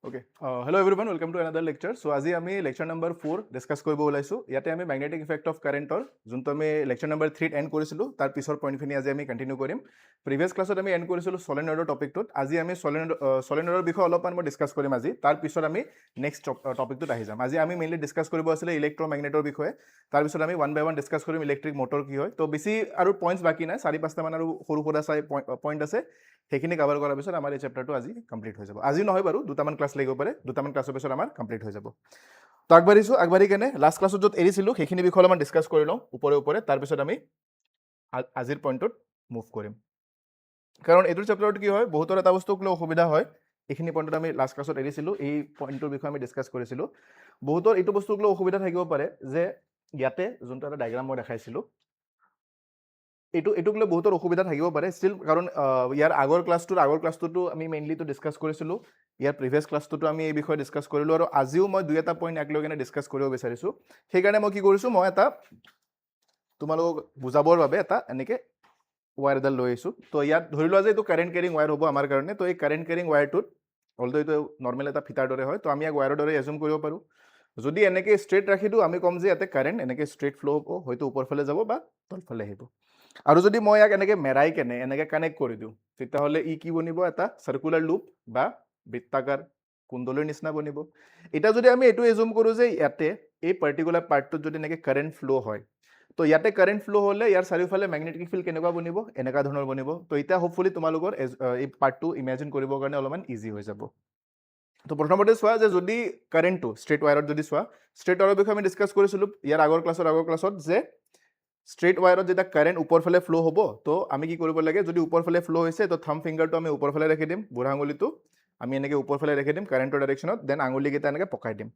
Okay. Hello everyone, welcome to another lecture. So আজি আমি lecture number 4 discuss কৰিব ওলাইছো। ইয়াতে আমি magnetic effect of current যোনটো আমি lecture number 3 এন্ড কৰিছিলো তাৰ পিছৰ পইণ্টখিনি আজি আমি কন্টিনিউ কৰিম। প্ৰিভিয়াছ ক্লাছত আমি এন্ড কৰিছিলো সলিনয়ডৰ টপিকটোত। আজি আমি সলিনয়ডৰ বিষয়ে অলপমান মই ডিসকাস কৰিম আজি। তাৰ পিছত আমি নেক্সট টপিকটোত আহি যাম। আজি আমি মেইনলি ডিসকাস কৰিব আছিল ইলেক্ট্ৰমেগনেটৰ বিষয়ে। তাৰ পিছত আমি ওয়ান বাই ওয়ান ডিসকাস কৰিম ইলেক্ট্ৰিক মোটৰ কি হয়। তো বেছি আৰু পইণ্টছ বাকি নাই, 4-5টা মান আৰু সৰু সৰু চাই পইণ্ট আছে। সেইখিনি কভাৰ কৰাৰ পিছত আমাৰ এই চেপ্টাৰটো আজি কমপ্লিট হৈ যাব। আজি নহয় বাৰু, দুটামান ক্লাছ লাগিব পাৰে, দুটামান ক্লাছৰ পিছত আমাৰ কমপ্লিট হৈ যাব। তো আগবাঢ়ি কেনে লাষ্ট ক্লাছত য'ত এৰিছিলোঁ সেইখিনি বিষয়ে অলপমান ডিছকাছ কৰি লওঁ ওপৰে তাৰপিছত আমি আজিৰ পইণ্টটোত মুভ কৰিম। কাৰণ এইটো চেপ্টাৰত কি হয়, বহুতৰ এটা বস্তুক লৈ অসুবিধা হয়। এইখিনি পইণ্টত আমি লাষ্ট ক্লাছত এৰিছিলোঁ, এই পইণ্টটোৰ বিষয়ে আমি ডিছকাছ কৰিছিলোঁ। বহুতৰ এইটো বস্তুক লৈ অসুবিধা থাকিব পাৰে যে ইয়াতে যোনটো এটা ডায়েগ্ৰাম মই দেখাইছিলোঁ, এইটোক লৈ বহুতৰ অসুবিধা থাকিব পাৰে ষ্টিল, কাৰণ ইয়াৰ আগৰ ক্লাছটোতো আমি মেইনলিটো ডিছকাছ কৰিছিলোঁ। ইয়াৰ প্ৰিভিয়াছ ক্লাছটোতো আমি এই বিষয়ে ডিছকাছ কৰিলোঁ, আৰু আজিও মই 2-এটা পইণ্ট এক লৈ কিনে ডিছকাছ কৰিব বিচাৰিছোঁ। সেইকাৰণে মই কি কৰিছোঁ, মই এটা তোমালোকক বুজাবৰ বাবে এটা এনেকৈ ৱায়াৰ এডাল লৈ আহিছোঁ। তো ইয়াত ধৰি লোৱা যে এইটো কাৰেণ্ট কেৰিং ৱায়াৰ হ'ব আমাৰ কাৰণে। তো এই কাৰেণ্ট কেৰিং ৱায়াৰটোত অলটো এইটো নৰ্মেল এটা ফিটাৰ দৰে হয়, তো আমি ইয়াক ৱায়াৰৰ দৰে এজুম কৰিব পাৰোঁ। যদি এনেকৈ ষ্ট্ৰেইট ৰাখি দিওঁ, আমি ক'ম যে ইয়াতে কাৰেণ্ট এনেকৈ ষ্ট্ৰেইট ফ্ল' হ'ব, হয়তো ওপৰ ফালে যাব বা তলফালে আহিব। আৰু যদি মই ইয়াক এনেকৈ মেৰাই কেনে এনেকৈ কানেক্ট কৰি দিওঁ, তেতিয়াহ'লে ই কি বনিব, এটা চাৰ্কুলাৰ লুপ বা বৃত্তাকাৰ কুণ্ডলীৰ নিচিনা বনিব। এতিয়া যদি আমি এইটো এজুম কৰোঁ যে ইয়াতে এই পাৰ্টিকুলাৰ পাৰ্টটোত যদি এনেকৈ কাৰেণ্ট ফ্ল' হয়, তো ইয়াতে কাৰেণ্ট ফ্ল' হ'লে ইয়াৰ চাৰিওফালে মেগনেটিক ফিল্ড কেনেকুৱা বনিব, এনেকুৱা ধৰণৰ বনিব। তো এতিয়া হোপফুলি তোমালোকৰ এই পাৰ্টটো ইমেজিন কৰিবৰ কাৰণে অলপমান ইজি হৈ যাব। তো প্ৰথমতে চোৱা যে যদি কাৰেণ্টটো ষ্ট্ৰেইট ৱায়াৰত যদি চোৱা, ষ্ট্ৰেইট ৱায়াৰৰ বিষয়ে আমি ডিছকাছ কৰিছিলোঁ ইয়াৰ আগৰ ক্লাছত যে ষ্ট্ৰেইট ৱায়াৰত যেতিয়া কাৰেণ্ট ওপৰ ফালে ফ্ল' হ'ব, তো আমি কি কৰিব লাগে, যদি ওপৰ ফালে ফ্ল' হৈছে তো থাম্ব ফিংগাৰটো আমি ওপৰ ফালে ৰাখি দিম, বুঢ়া আঙুলিটো আমি এনেকৈ ওপৰ ফালে ৰাখি দিম কাৰেণ্টৰ ডাইৰেকশ্যনত, দেন আঙুলিকেইটা এনেকৈ পকাই দিম।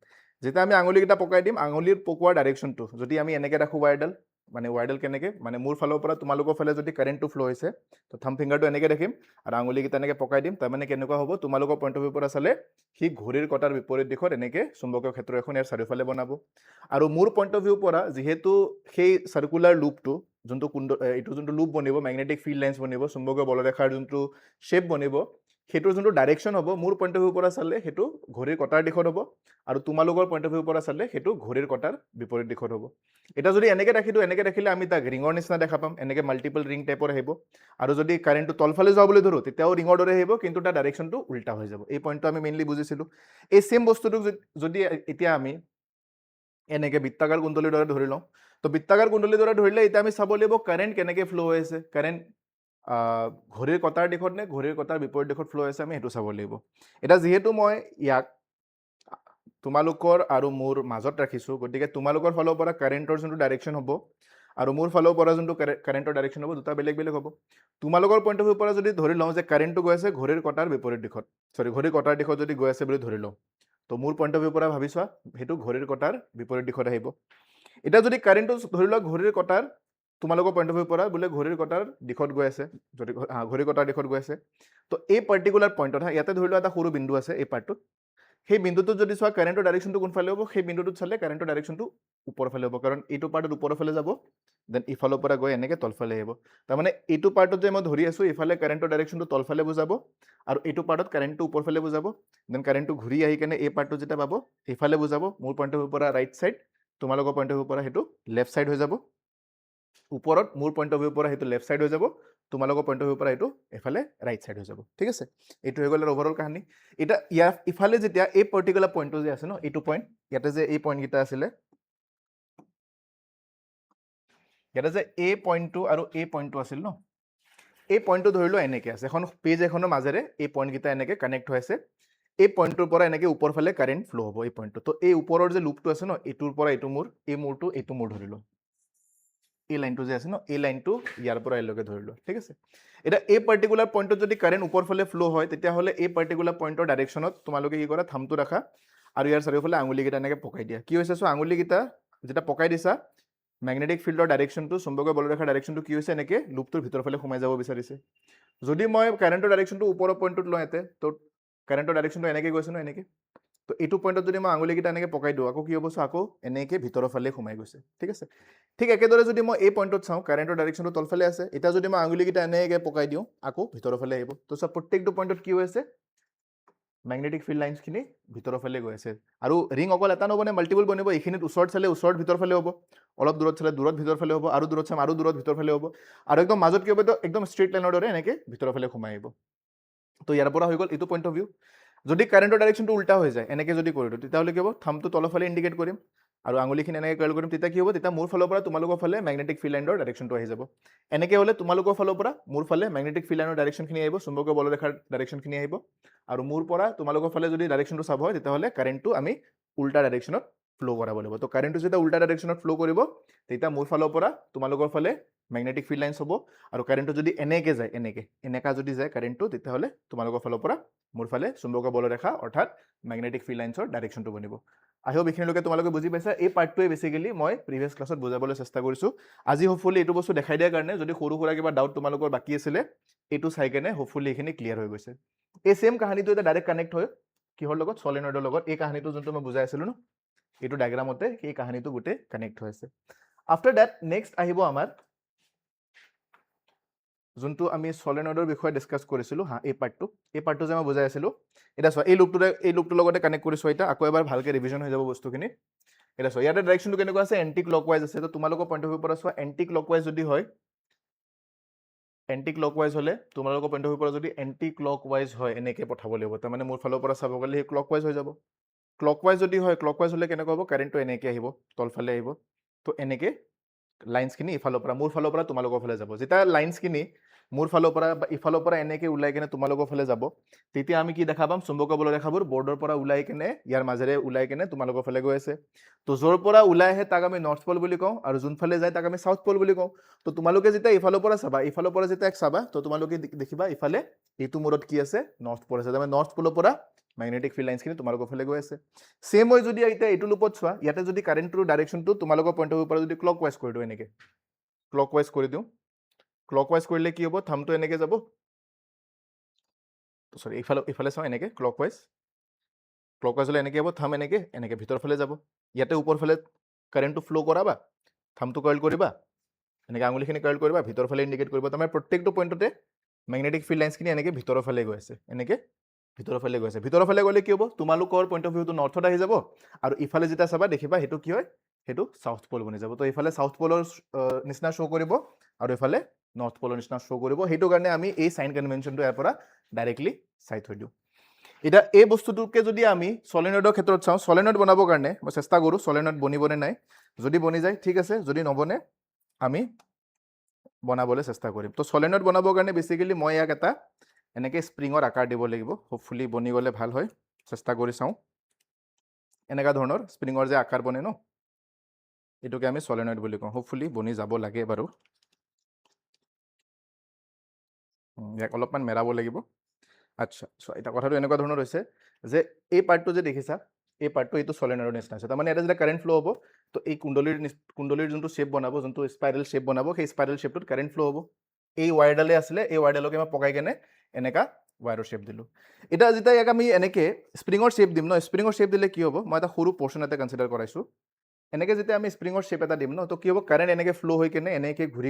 যেতিয়া আমি আঙুলিকেইটা পকাই দিম, আঙুলিৰ পকোৱাৰ ডাইৰেকশ্যনটো যদি আমি এনেকৈ ৰাখোঁ ৱায়াৰডাল কেনেকৈ, মানে মোৰ ফালৰ পৰা তোমালোকৰ ফালে যদি কাৰেণ্টটো ফ্ল' হৈছে, তো থাম্ব ফিংগাৰটো এনেকৈ ৰাখিম আৰু আঙুলিকেইটা এনেকৈ পকাই দিম। তাৰমানে কেনেকুৱা হ'ব, তোমালোকৰ পইণ্ট অফ ভিউৰ পৰা চালে সি ঘড়ীৰ কটাৰ বিপৰীত দিশত এনেকৈ চুম্বকীয় ক্ষেত্ৰ এখন ইয়াৰ চাৰিওফালে বনাব। আৰু মোৰ পইণ্ট অফ ভিউৰ পৰা যিহেতু সেই চাৰ্কুলাৰ লুপটো যোনটো এইটো যোনটো লুপ বনিব, মেগনেটিক ফিল্ড লাইন্স বনিব, চুম্বকীয় বলৰেখাৰ যোনটো শ্বেপ বনিব, সেইটোৰ যোনটো ডাইৰেকশ্যন হ'ব, মোৰ পইণ্ট অফ ভিউৰ পৰা চালে সেইটো ঘড়ীৰ কটাৰ দিশত হ'ব, আৰু তোমালোকৰ পইণ্ট অফ ভিউৰ পৰা চালে সেইটো ঘড়ীৰ কটাৰ বিপৰীত দিশত হ'ব। এতিয়া যদি এনেকৈ ৰাখি দিওঁ, এনেকৈ ৰাখিলে আমি তাক ৰিঙৰ নিচিনা দেখা পাম, এনেকৈ মাল্টিপল ৰিং টাইপৰ আহিব। আৰু যদি কাৰেণ্টটো তলফালে যোৱা বুলি ধৰোঁ, তেতিয়াও ৰিঙৰ দৰে আহিব, কিন্তু তাৰ ডাইৰেকশ্যনটো উল্টা হৈ যাব। এই পইণ্টটো আমি মেইনলি বুজিছিলোঁ। এই ছেম বস্তুটোক যদি এতিয়া আমি এনেকৈ বৃত্তাকাৰ কুণ্ডলীৰ দৰে ধৰি লওঁ, তো বৃত্তাকাৰ কুণ্ডলীৰ দৰে ধৰিলে এতিয়া আমি চাব লাগিব কাৰেণ্ট কেনেকৈ ফ্ল' হৈ আছে, কাৰেণ্ট ঘড়ীৰ কটাৰ দিশত নে ঘড়ীৰ কটাৰ বিপৰীত দিশত ফ্ল' হৈছে, আমি সেইটো চাব লাগিব। এতিয়া যিহেতু মই ইয়াক তোমালোকৰ আৰু মোৰ মাজত ৰাখিছোঁ, গতিকে তোমালোকৰ ফালৰ পৰা কাৰেণ্টৰ যোনটো ডাইৰেকশ্যন হ'ব আৰু মোৰ ফালৰ পৰা যোনটো কাৰেণ্টৰ ডাইৰেকশ্যন হ'ব, দুটা বেলেগ বেলেগ হ'ব। তোমালোকৰ পইণ্ট অফ ভিউৰ পৰা যদি ধৰি লওঁ যে কাৰেণ্টটো গৈ আছে ঘড়ীৰ কটাৰ বিপৰীত দিশত, ঘড়ীৰ কটাৰ দিশত যদি গৈ আছে বুলি ধৰি লওঁ, তো মোৰ পইণ্ট অফ ভিউৰ পৰা ভাবি চোৱা সেইটো ঘড়ীৰ কটাৰ বিপৰীত দিশত আহিব। এতিয়া যদি কাৰেণ্টটো ধৰি লোৱা ঘড়ীৰ কটাৰ, তোমালোকৰ পইণ্ট অফ ভিউৰ পৰা বোলে ঘড়ীৰ কটাৰ দিশত গৈ আছে, যদি ঘড়ীৰ কটাৰ দিশত গৈ আছে, তো এই পাৰ্টিকুলাৰ পইণ্টত ইয়াতে ধৰি লোৱা এটা সৰু বিন্দু আছে এই পাৰ্টটোত, সেই বিন্দুটোত যদি চোৱা কাৰেণ্টৰ ডাইৰেকশ্যনটো কোনফালে হ'ব, সেই বিন্দুটোত চালে কাৰেণ্টৰ ডাইৰেকশ্যনটো ওপৰৰ ফালে হ'ব, কাৰণ এইটো পাৰ্টত ওপৰৰ ফালে যাব, দেন ইফালৰ পৰা গৈ এনেকৈ তলফালে আহিব। তাৰমানে এইটো পাৰ্টত যে মই ধৰি আছোঁ, ইফালে কাৰেণ্টৰ ডাইৰেকশ্যনটো তলফালে বুজাব, আৰু এইটো পাৰ্টত কাৰেণ্টটো ওপৰ ফালে বুজাব, দেন কাৰেণ্টটো ঘূৰি আহি কেনে এই পাৰ্টটো যেতিয়া পাব সেইফালে বুজাব। মোৰ পইণ্ট অফ ভিউৰ পৰা ৰাইট ছাইড, তোমালোকৰ পইণ্ট অফ ভিউৰ পৰা সেইটো লেফ্ট ছাইড হৈ যাব। ওপৰত মোৰ পইণ্ট অফ ভিউৰ পৰা সেইটো লেফ্ট ছাইড হৈ যাব, তোমালোকৰ পইণ্ট অফ ভিউৰ পৰা এইটো এফালে ৰাইট ছাইড হৈ যাব। ঠিক আছে, এইটো হৈ গ'ল অভাৰঅল কাহিনী। এতিয়া ইয়াৰ ইফালে যেতিয়া এই পাৰ্টিকুলাৰ পইণ্টটো যে আছে ন, এইটো পইণ্ট, ইয়াতে যে এই পইণ্টকেইটা আছিলে, ইয়াতে যে এই পইণ্টটো আৰু এই পইণ্টটো আছিল ন, এই পইণ্টটো ধৰি লোৱা এনেকৈ আছে, এখন পেজ এখনৰ মাজেৰে এই পইণ্টকেইটা এনেকৈ কানেক্ট হৈ আছে। এই পইণ্টটোৰ পৰা এনেকৈ ওপৰ ফালে কাৰেণ্ট ফ্ল' হ'ব এই পইণ্টটো। তো এই ওপৰৰ যে লুপটো আছে ন, এইটোৰ পৰা এইটো মোৰ, এই মূৰটো এইটো মূৰ ধৰি লওঁ, এই লাইনটো যে আছে ন, এই লাইনটো ইয়াৰ পৰা এলৈকে ধৰি লোৱা। ঠিক আছে, এতিয়া এই পাৰ্টিকুলাৰ পইণ্টত যদি কাৰেণ্ট ওপৰ ফালে ফ্ল' হয়, তেতিয়াহ'লে এই পাৰ্টিকুলাৰ পইণ্টৰ ডাইৰেকশ্যনত তোমালোকে কি কৰা, থামটো ৰাখা আৰু ইয়াৰ চাৰিওফালে আঙুলিকেইটা এনেকৈ পকাই দিয়া। কি হৈছে চোৱা, আঙুলিকেইটা যেতিয়া পকাই দিছা, মেগনেটিক ফিল্ডৰ ডাইৰেকশ্যনটো, চুম্বকীয় বলৰেখাৰ ডাইৰেকশ্যনটো কি হৈছে, এনেকৈ লুপটোৰ ভিতৰৰ ফালে সোমাই যাব বিচাৰিছে। যদি মই কাৰেণ্টৰ ডাইৰেকশ্যনটো ওপৰৰ পইণ্টটোত লওঁ ইয়াতে, তো কাৰেণ্টৰ ডাইৰেকশ্যনটো এনেকৈ গৈছে ন, এনেকৈ, তো এইটো পইণ্টত যদি মই আঙুলিকেইটা এনেকৈ পকাই দিওঁ, আকৌ কি হ'ব চোৱা, আকৌ এনেকৈ ভিতৰৰ ফালে সোমাই গৈছে। ঠিক আছে, ঠিক একেদৰে যদি মই এই পইণ্টত চাওঁ, কাৰেণ্টৰ ডাইৰেকশ্যনটো তলফালে আছে, এতিয়া যদি মই আঙুলিকেইটা এনেকৈ পকাই দিওঁ, আকৌ ভিতৰৰ ফালে আহিব। তো চোৱা প্ৰত্যেকটো পইণ্টত কি হৈ আছে, মেগনেটিক ফিল্ড লাইনছখিনি ভিতৰৰ ফালে গৈ আছে আৰু ৰিং অকল এটা নবনে মাল্টিপল বনিব এইখিনিত ওচৰত চালে ওচৰত ভিতৰ ফালে হ'ব অলপ দূৰত চালে দূৰত ভিতৰ ফালে হ'ব আৰু দূৰত চাম আৰু দূৰত ভিতৰ ফালে হ'ব আৰু একদম মাজত কি হ'ব তো একদম ষ্ট্ৰেইট লাইনৰ দৰে এনেকৈ ভিতৰৰ ফালে সোমাই আহিব তো ইয়াৰ পৰা হৈ গ'ল এইটো পইণ্ট অফ ভিউ যদি কাৰেণ্টৰ ডাইৰেকশ্যনটো উল্টা হৈ যায় এনেকৈ যদি কৰি দিওঁ তেতিয়াহ'লে কি হ'ব থামটো তলৰ ফালে ইণ্ডিকেট কৰিম আৰু আঙুলিখিনি এনেকৈ কাৰ্ল কৰিম তেতিয়া কি হ'ব তেতিয়া মোৰ ফালৰ পৰা তোমালোকৰ ফালে মেগনেটিক ফিল্ড লাইনৰ ডাইৰেকশ্যনটো আহি যাব এনেকৈ হ'লে তোমালোকৰ ফালৰ পৰা মোৰ ফালে মেগনেটিক ফিল্ড লাইনৰ ডাইৰেকশ্যনখিনি আহিব চুম্বকীয় বলৰেখাৰ ডাইৰেকশ্যনখিনি আহিব আৰু মোৰ পৰা তোমালোকৰ ফালে যদি ডাইৰেকশ্যনটো চাব হয় তেতিয়াহ'লে কাৰেণ্টটো আমি উল্টা ডাইৰেকশ্যনত ফ্ল' কৰাব লাগিব তো কাৰেণ্টটো যেতিয়া উল্টা ডাইৰেকশ্যনত ফ্ল' কৰিব তেতিয়া মোৰ ফালৰ পৰা তোমালোকৰ ফালে মেগনেটিক ফিল্ড লাইনছ হ'ব আৰু কাৰেণ্টটো যদি এনেকৈ যায় এনেকা যদি যায় কাৰেণ্টটো তেতিয়াহ'লে তোমালোকৰ ফালৰ পৰা মোৰ ফালে চুম্বকীয় বলৰেখা অৰ্থাৎ মেগনেটিক ফিল্ড লাইনছৰ ডাইৰেকশ্যনটো বনিব আই হোপ এইখিনিলৈকে তোমালোকে বুজি পাইছা এই পাৰ্টটোৱে বেছিকেলি মই প্ৰিভিয়াছ ক্লাছত বুজাবলৈ চেষ্টা কৰিছোঁ আজি হোপফুলি এইটো বস্তু দেখাই দিয়াৰ কাৰণে যদি সৰু সুৰা কিবা ডাউট তোমালোকৰ বাকী আছিলে এইটো চাই কেনে হোপফুলি এইখিনি ক্লিয়াৰ হৈ গৈছে এই ছেম কাহিনীটো এটা ডাইৰেক্ট কানেক্ট হয় কিহৰ লগত সলিনয়ডৰ লগত এই কাহিনীটো যোনটো মই বুজাই আছিলোঁ ন এইটো ডায়েগ্ৰামতে সেই কাহিনীটো গোটেই কানেক্ট হৈ আছে আফটাৰ ডেট নেক্সট আহিব আমাৰ যোনটো আমি সলিনয়ডৰ বিষয়ে ডিছকাছ কৰিছিলোঁ হা এই পাৰ্টটো যে মই বুজাই আছিলোঁ এতিয়া চোৱা এই লুপটোৰ লগতে কানেক্ট কৰিছোঁ এতিয়া আকৌ এবাৰ ভালকৈ ৰিভিজন হৈ যাব বস্তুখিনি এতিয়া চোৱা ইয়াতে ডাইৰেকশ্যনটো কেনেকুৱা আছে এণ্টি ক্লকৱাইজ আছে তো তোমালোকৰ পইণ্ট অফ ভিউৰ পৰা চোৱা এণ্টি ক্লকৱাইজ যদি হয় এণ্টি ক্লকৱাইজ হ'লে তোমালোকৰ পইণ্ট অফ ভিউৰ পৰা যদি এণ্টি ক্লকৱাইজ হয় এনেকৈ পঠাব লাগিব তাৰমানে মোৰ ফালৰ পৰা চাব গ'লে সেই ক্লকৱাইজ হৈ যাব ক্লকৱাইজ যদি হয় ক্লকৱাইজ হ'লে কেনেকুৱা হ'ব কাৰেণ্টটো এনেকৈ আহিব তলফালে আহিব তো এনেকৈ লাইনছখিনি ইফালৰ পৰা মোৰ ফালৰ পৰা তোমালোকৰ ফালে যাব যেতিয়া লাইনছখিনি মোৰ ফালৰ পৰা বা ইফালৰ পৰা এনেকৈ ওলাই কেনে তোমালোকৰ ফালে যাব তেতিয়া আমি কি দেখা পাম চুম্বকীয় বলৰেখাবোৰ বৰ্ডৰ পৰা ওলাই কেনে ইয়াৰ মাজেৰে ওলাই কেনে তোমালোকৰ ফালে গৈ আছে তো য'ৰ পৰা ওলাই আহে তাক আমি নৰ্থ পল বুলি কওঁ আৰু যোনফালে যায় তাক আমি চাউথ পল বুলি কওঁ তো তোমালোকে যেতিয়া ইফালৰ পৰা চাবা ইফালৰ পৰা যেতিয়া চাবা তো তোমালোকে দেখিবা ইফালে এইটো মূৰত কি আছে নৰ্থ পল আছে তাৰমানে নৰ্থ পলৰ পৰা মেগনেটিক ফিল্ড লাইনছখিনি তোমালোকৰ ফালে গৈ আছে ছেম হৈ যদি এতিয়া এইটো লুপত চোৱা ইয়াতে যদি কাৰেণ্টটোৰ ডাইৰেকশ্যনটো তোমালোকৰ পইণ্ট অফ ভিউৰ পৰা যদি ক্লকৱাইজ কৰি দিওঁ এনেকৈ ক্লকৱাইজ কৰি দিওঁ ক্লকৱাইজ কৰিলে কি হ'ব থামটো এনেকৈ যাব সৰি ইফালে চাওঁ এনেকৈ ক্লকৱাইজ হ'লে এনেকৈ হ'ব থাম এনেকৈ ভিতৰ ফালে যাব ইয়াতে ওপৰ ফালে কাৰেণ্টটো ফ্ল' কৰাবা থামটো কাৰ্ল কৰিবা এনেকৈ আঙুলিখিনি কাৰ্ল কৰিবা ভিতৰ ফালে ইণ্ডিকেট কৰিব তাৰমানে প্ৰত্যেকটো পইণ্টতে মেগনেটিক ফিল্ড লাইনছখিনি এনেকৈ ভিতৰৰ ফালে গৈ আছে এনেকৈ ভিতৰৰ ফালে গৈ আছে ভিতৰৰ ফালে গ'লে কি হ'ব তোমালোকৰ পইণ্ট অফ ভিউটো নৰ্থত আহি যাব আৰু ইফালে যেতিয়া চাবা দেখিবা সেইটো কি হয় সেইটো চাউথ পল বনি যাব তো এইফালে চাউথ পলৰ নিচিনা শ্ব' কৰিব আৰু এইফালে নৰ্থ পলৰ নিচিনা শ্ব' কৰিব সেইটো কাৰণে আমি এই চাইন কনভেনশ্যনটো ইয়াৰ পৰা ডাইৰেক্টলি চাই থৈ দিওঁ এতিয়া এই বস্তুটোকে যদি আমি সলিনয়ডৰ ক্ষেত্ৰত চাওঁ সলিনয়ড বনাবৰ কাৰণে মই চেষ্টা কৰোঁ সলিনয়ড বনিবনে নাই যদি বনি যায় ঠিক আছে যদি নবনে আমি বনাবলৈ চেষ্টা কৰিম তো সলিনয়ড বনাবৰ কাৰণে বেছিকেলি মই ইয়াক এটা এনেকৈ স্প্ৰিঙৰ আকাৰ দিব লাগিব হোপফুলি বনি গ'লে ভাল হয় চেষ্টা কৰি চাওঁ এনেকুৱা ধৰণৰ স্প্ৰিঙৰ যে আকাৰ বনে ন এইটোকে আমি সলিনয়ড বুলি কওঁ হোপফুলি বনি যাব লাগে বাৰু ইয়াক অলপমান মেৰাব লাগিব আচ্ছা চ' এতিয়া কথাটো এনেকুৱা ধৰণৰ হৈছে যে এই পাৰ্টটো যে দেখিছা এই পাৰ্টটো এইটো সলিনয়ডৰ নিচিনা আছে তাৰমানে এটা যেতিয়া কাৰেণ্ট ফ্ল' হ'ব তো এই কুণ্ডলীৰ যোনটো শ্বেপ বনাব যোনটো স্পাইৰেল শ্বেপ বনাব সেই স্পাইৰেল শ্বেপটোত কাৰেণ্ট ফ্ল' হ'ব এই ৱায়াৰডালে আছিলে এই ৱায়াৰডালকে মই পকাই কেনে এনেকা ৱায়াৰৰ শ্বেপ দিলোঁ এতিয়া যেতিয়া ইয়াক আমি এনেকৈ স্প্ৰিঙৰ শ্বেপ দিম ন স্প্ৰিঙৰ শ্বেপ দিলে কি হ'ব মই এটা সৰু পৰ্চন এটা কনচিডাৰ কৰাইছোঁ এনেকৈ যেতিয়া আমি স্প্ৰিঙৰ শ্বেপ এটা দিম ন তো কি হ'ব কাৰেণ্ট এনেকৈ ফ্ল' হৈ কেনে এনেকৈ ঘূৰি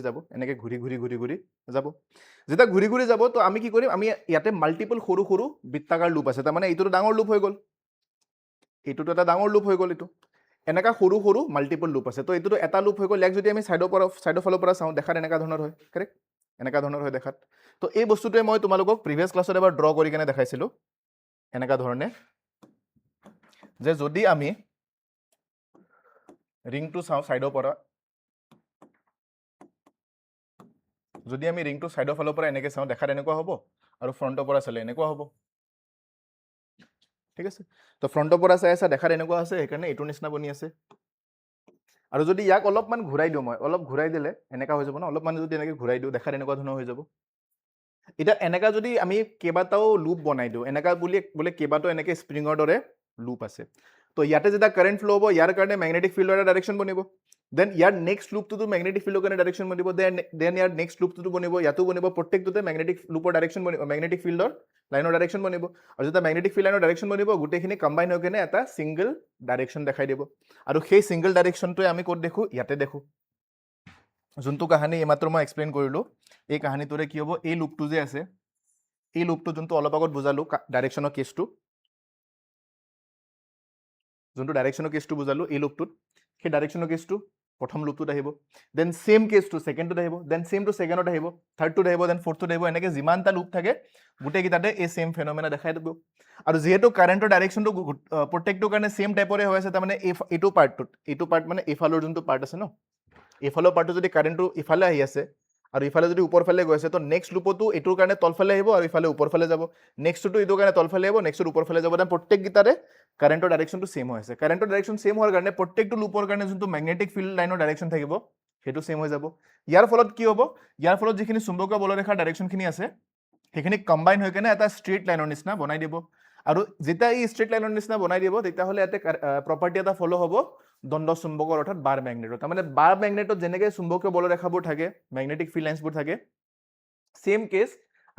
যাব এনেকৈ ঘূৰি যাব যেতিয়া ঘূৰি যাব তো আমি কি কৰিম আমি ইয়াতে মাল্টিপল সৰু সৰু বৃত্তাকাৰ লুপ আছে তাৰমানে এইটোতো ডাঙৰ লুপ হৈ গ'ল এইটোতো এটা ডাঙৰ লুপ হৈ গ'ল এইটো এনেকুৱা সৰু সৰু মাল্টিপল লুপ আছে তো এইটোতো এটা লুপ হৈ গ'ল ইয়াক যদি আমি ছাইডৰ ফালৰ পৰা চাওঁ দেখাত এনেকুৱা ধৰণৰ হয় কাৰেক্ট এনেকুৱা ধৰণৰ হয় দেখাত তো এই বস্তুটোৱে মই তোমালোকক প্ৰিভিয়াছ ক্লাছত এবাৰ ড্ৰ কৰি কেনে দেখাইছিলোঁ এনেকুৱা ধৰণে যে যদি আমি ৰিংটো চাওঁ ছাইডৰ পৰা যদি আমি ৰিংটো ছাইডৰ ফালৰ পৰা এনেকৈ চাওঁ দেখাত এনেকুৱা হ'ব আৰু ফ্ৰণ্টৰ পৰা চালে এনেকুৱা হ'ব ঠিক আছে তো ফ্ৰণ্টৰ পৰা চাই আছা দেখাত এনেকুৱা আছে সেইকাৰণে এইটোৰ নিচিনা বনি আছে আৰু যদি ইয়াক অলপমান ঘূৰাই দিওঁ মই অলপ ঘূৰাই দিলে এনেকুৱা হৈ যাব ন অলপমান যদি এনেকৈ ঘূৰাই দিওঁ দেখাত এনেকুৱা ধৰণৰ হৈ যাব এতিয়া এনেকুৱা যদি আমি কেইবাটাও লুপ বনাই দিওঁ এনেকুৱা বোলে কেইবাটাও এনেকৈ স্প্ৰিঙৰ দৰে লুপ আছে তো ইয়াতে যেতিয়া কাৰেণ্ট ফ্ল' হ'ব ইয়াৰ কাৰণে মেগনেটিক ফিল্ডৰ এটা ডাইৰেকশ্যন বনিব দেন ইয়াৰ নেক্সট লুপটোতো মেগনেটিক ফিল্ডৰ কাৰণে ডাইৰেকশ্যন বনিব দেন ইয়াৰ নেক্সট লুপটোতো বনিব ইয়াতো বনিব প্ৰত্যেকটোতে মেগনেটিক লুপৰ ডাইৰেকশ্যন বনিব মেগনেটিক ফিল্ডৰ লাইনৰ ডাইৰেকশ্যন বনিব আৰু যেতিয়া মেগনেটিক ফিল্ড লাইনৰ ডাইৰেকশ্যন বনিব গোটেইখিনি কম্বাইন হৈ কেনে এটা ছিংগল ডাইৰেকশ্যন দেখাই দিব আৰু সেই ছিংগল ডাইৰেকশ্যনটোৱে আমি ক'ত দেখোঁ ইয়াতে দেখোঁ যোনটো কাহিনী এইমাত্ৰ মই এক্সপ্লেইন কৰিলোঁ এই কাহিনীটোৰে কি হ'ব এই লুপটো যে আছে এই লুপটো যোনটো অলপ আগত বুজালো ডাইৰেকশ্যনৰ কেছটো, যোনটো ডাইৰেকশ্যনৰ কেছটো বুজালো এই লুপটোত, সেই ডাইৰেকশ্যনৰ কেছটো প্ৰথম লুপটোত আহিব, দেন ছেম কেছটো ছেকেণ্ডটোত আহিব, দেন ছেম টু ছেকেণ্ডত আহিব, থাৰ্ডটোত আহিব, দেন ফ'ৰ্থটোত আহিব, এনেকৈ যিমানটা লুপ থাকে গোটেইকেইটাতে এই ছেম ফেনমেনা দেখাই দিব। আৰু যিহেতু কাৰেণ্টৰ ডাইৰেকশ্যনটো প্ৰত্যেকটোৰ কাৰণে ছেম টাইপৰে হৈ আছে, তাৰমানে এইটো পাৰ্ট মানে এইফালৰ যোনটো পাৰ্ট আছে ন, এইফালৰ পাৰ্টটো যদি কাৰেণ্টটো ইফালে আহি আছে আৰু ইফালে যদি ওপৰ ফালে গৈ আছে, তো নেক্সট লুপতো এইটোৰ কাৰণে তলফালে আহিব আৰু ইফালে ওপৰ ফালে যাব, নেক্সটটো এইটোৰ কাৰণে তলফালে আহিব, নেক্সটটো ওপৰ ফালে যাব, দেন প্ৰত্যেককেইটাৰে কাৰেণ্টৰ ডাইৰেকশ্যনটো ছেম হৈ আছে। কাৰেণ্টৰ ডাইৰেকশ্যন ছেম হোৱাৰ কাৰণে প্ৰত্যেকটো লুপৰ কাৰণে যোনটো মেগনেটিক ফিল্ড লাইনৰ ডাইৰেকশ্যন থাকিব সেইটো ছেম হৈ যাব। ইয়াৰ ফলত কি হ'ব, ইয়াৰ ফলত যিখিনি চুম্বকীয় বলৰেখাৰ ডাইৰেকশ্যনখিনি আছে সেইখিনি কম্বাইন হৈ কেনে এটা ষ্ট্ৰেইট লাইনৰ নিচিনা বনাই দিব। আৰু যেতিয়া এই ষ্ট্ৰেইট লাইনৰ নিচিনা বনাই দিব তেতিয়াহ'লে ইয়াতে প্ৰপাৰ্টি এটা ফ'ল' হ'ব দণ্ড চুম্বকৰ, অৰ্থাৎ বাৰ মেগনেটৰ। তাৰমানে বাৰ মেগনেটত যেনেকৈ চুম্বকীয় বলৰেখাবোৰ থাকে, মেগনেটিক ফিল্ড লাইন্সবোৰ থাকে, ছেম কেছ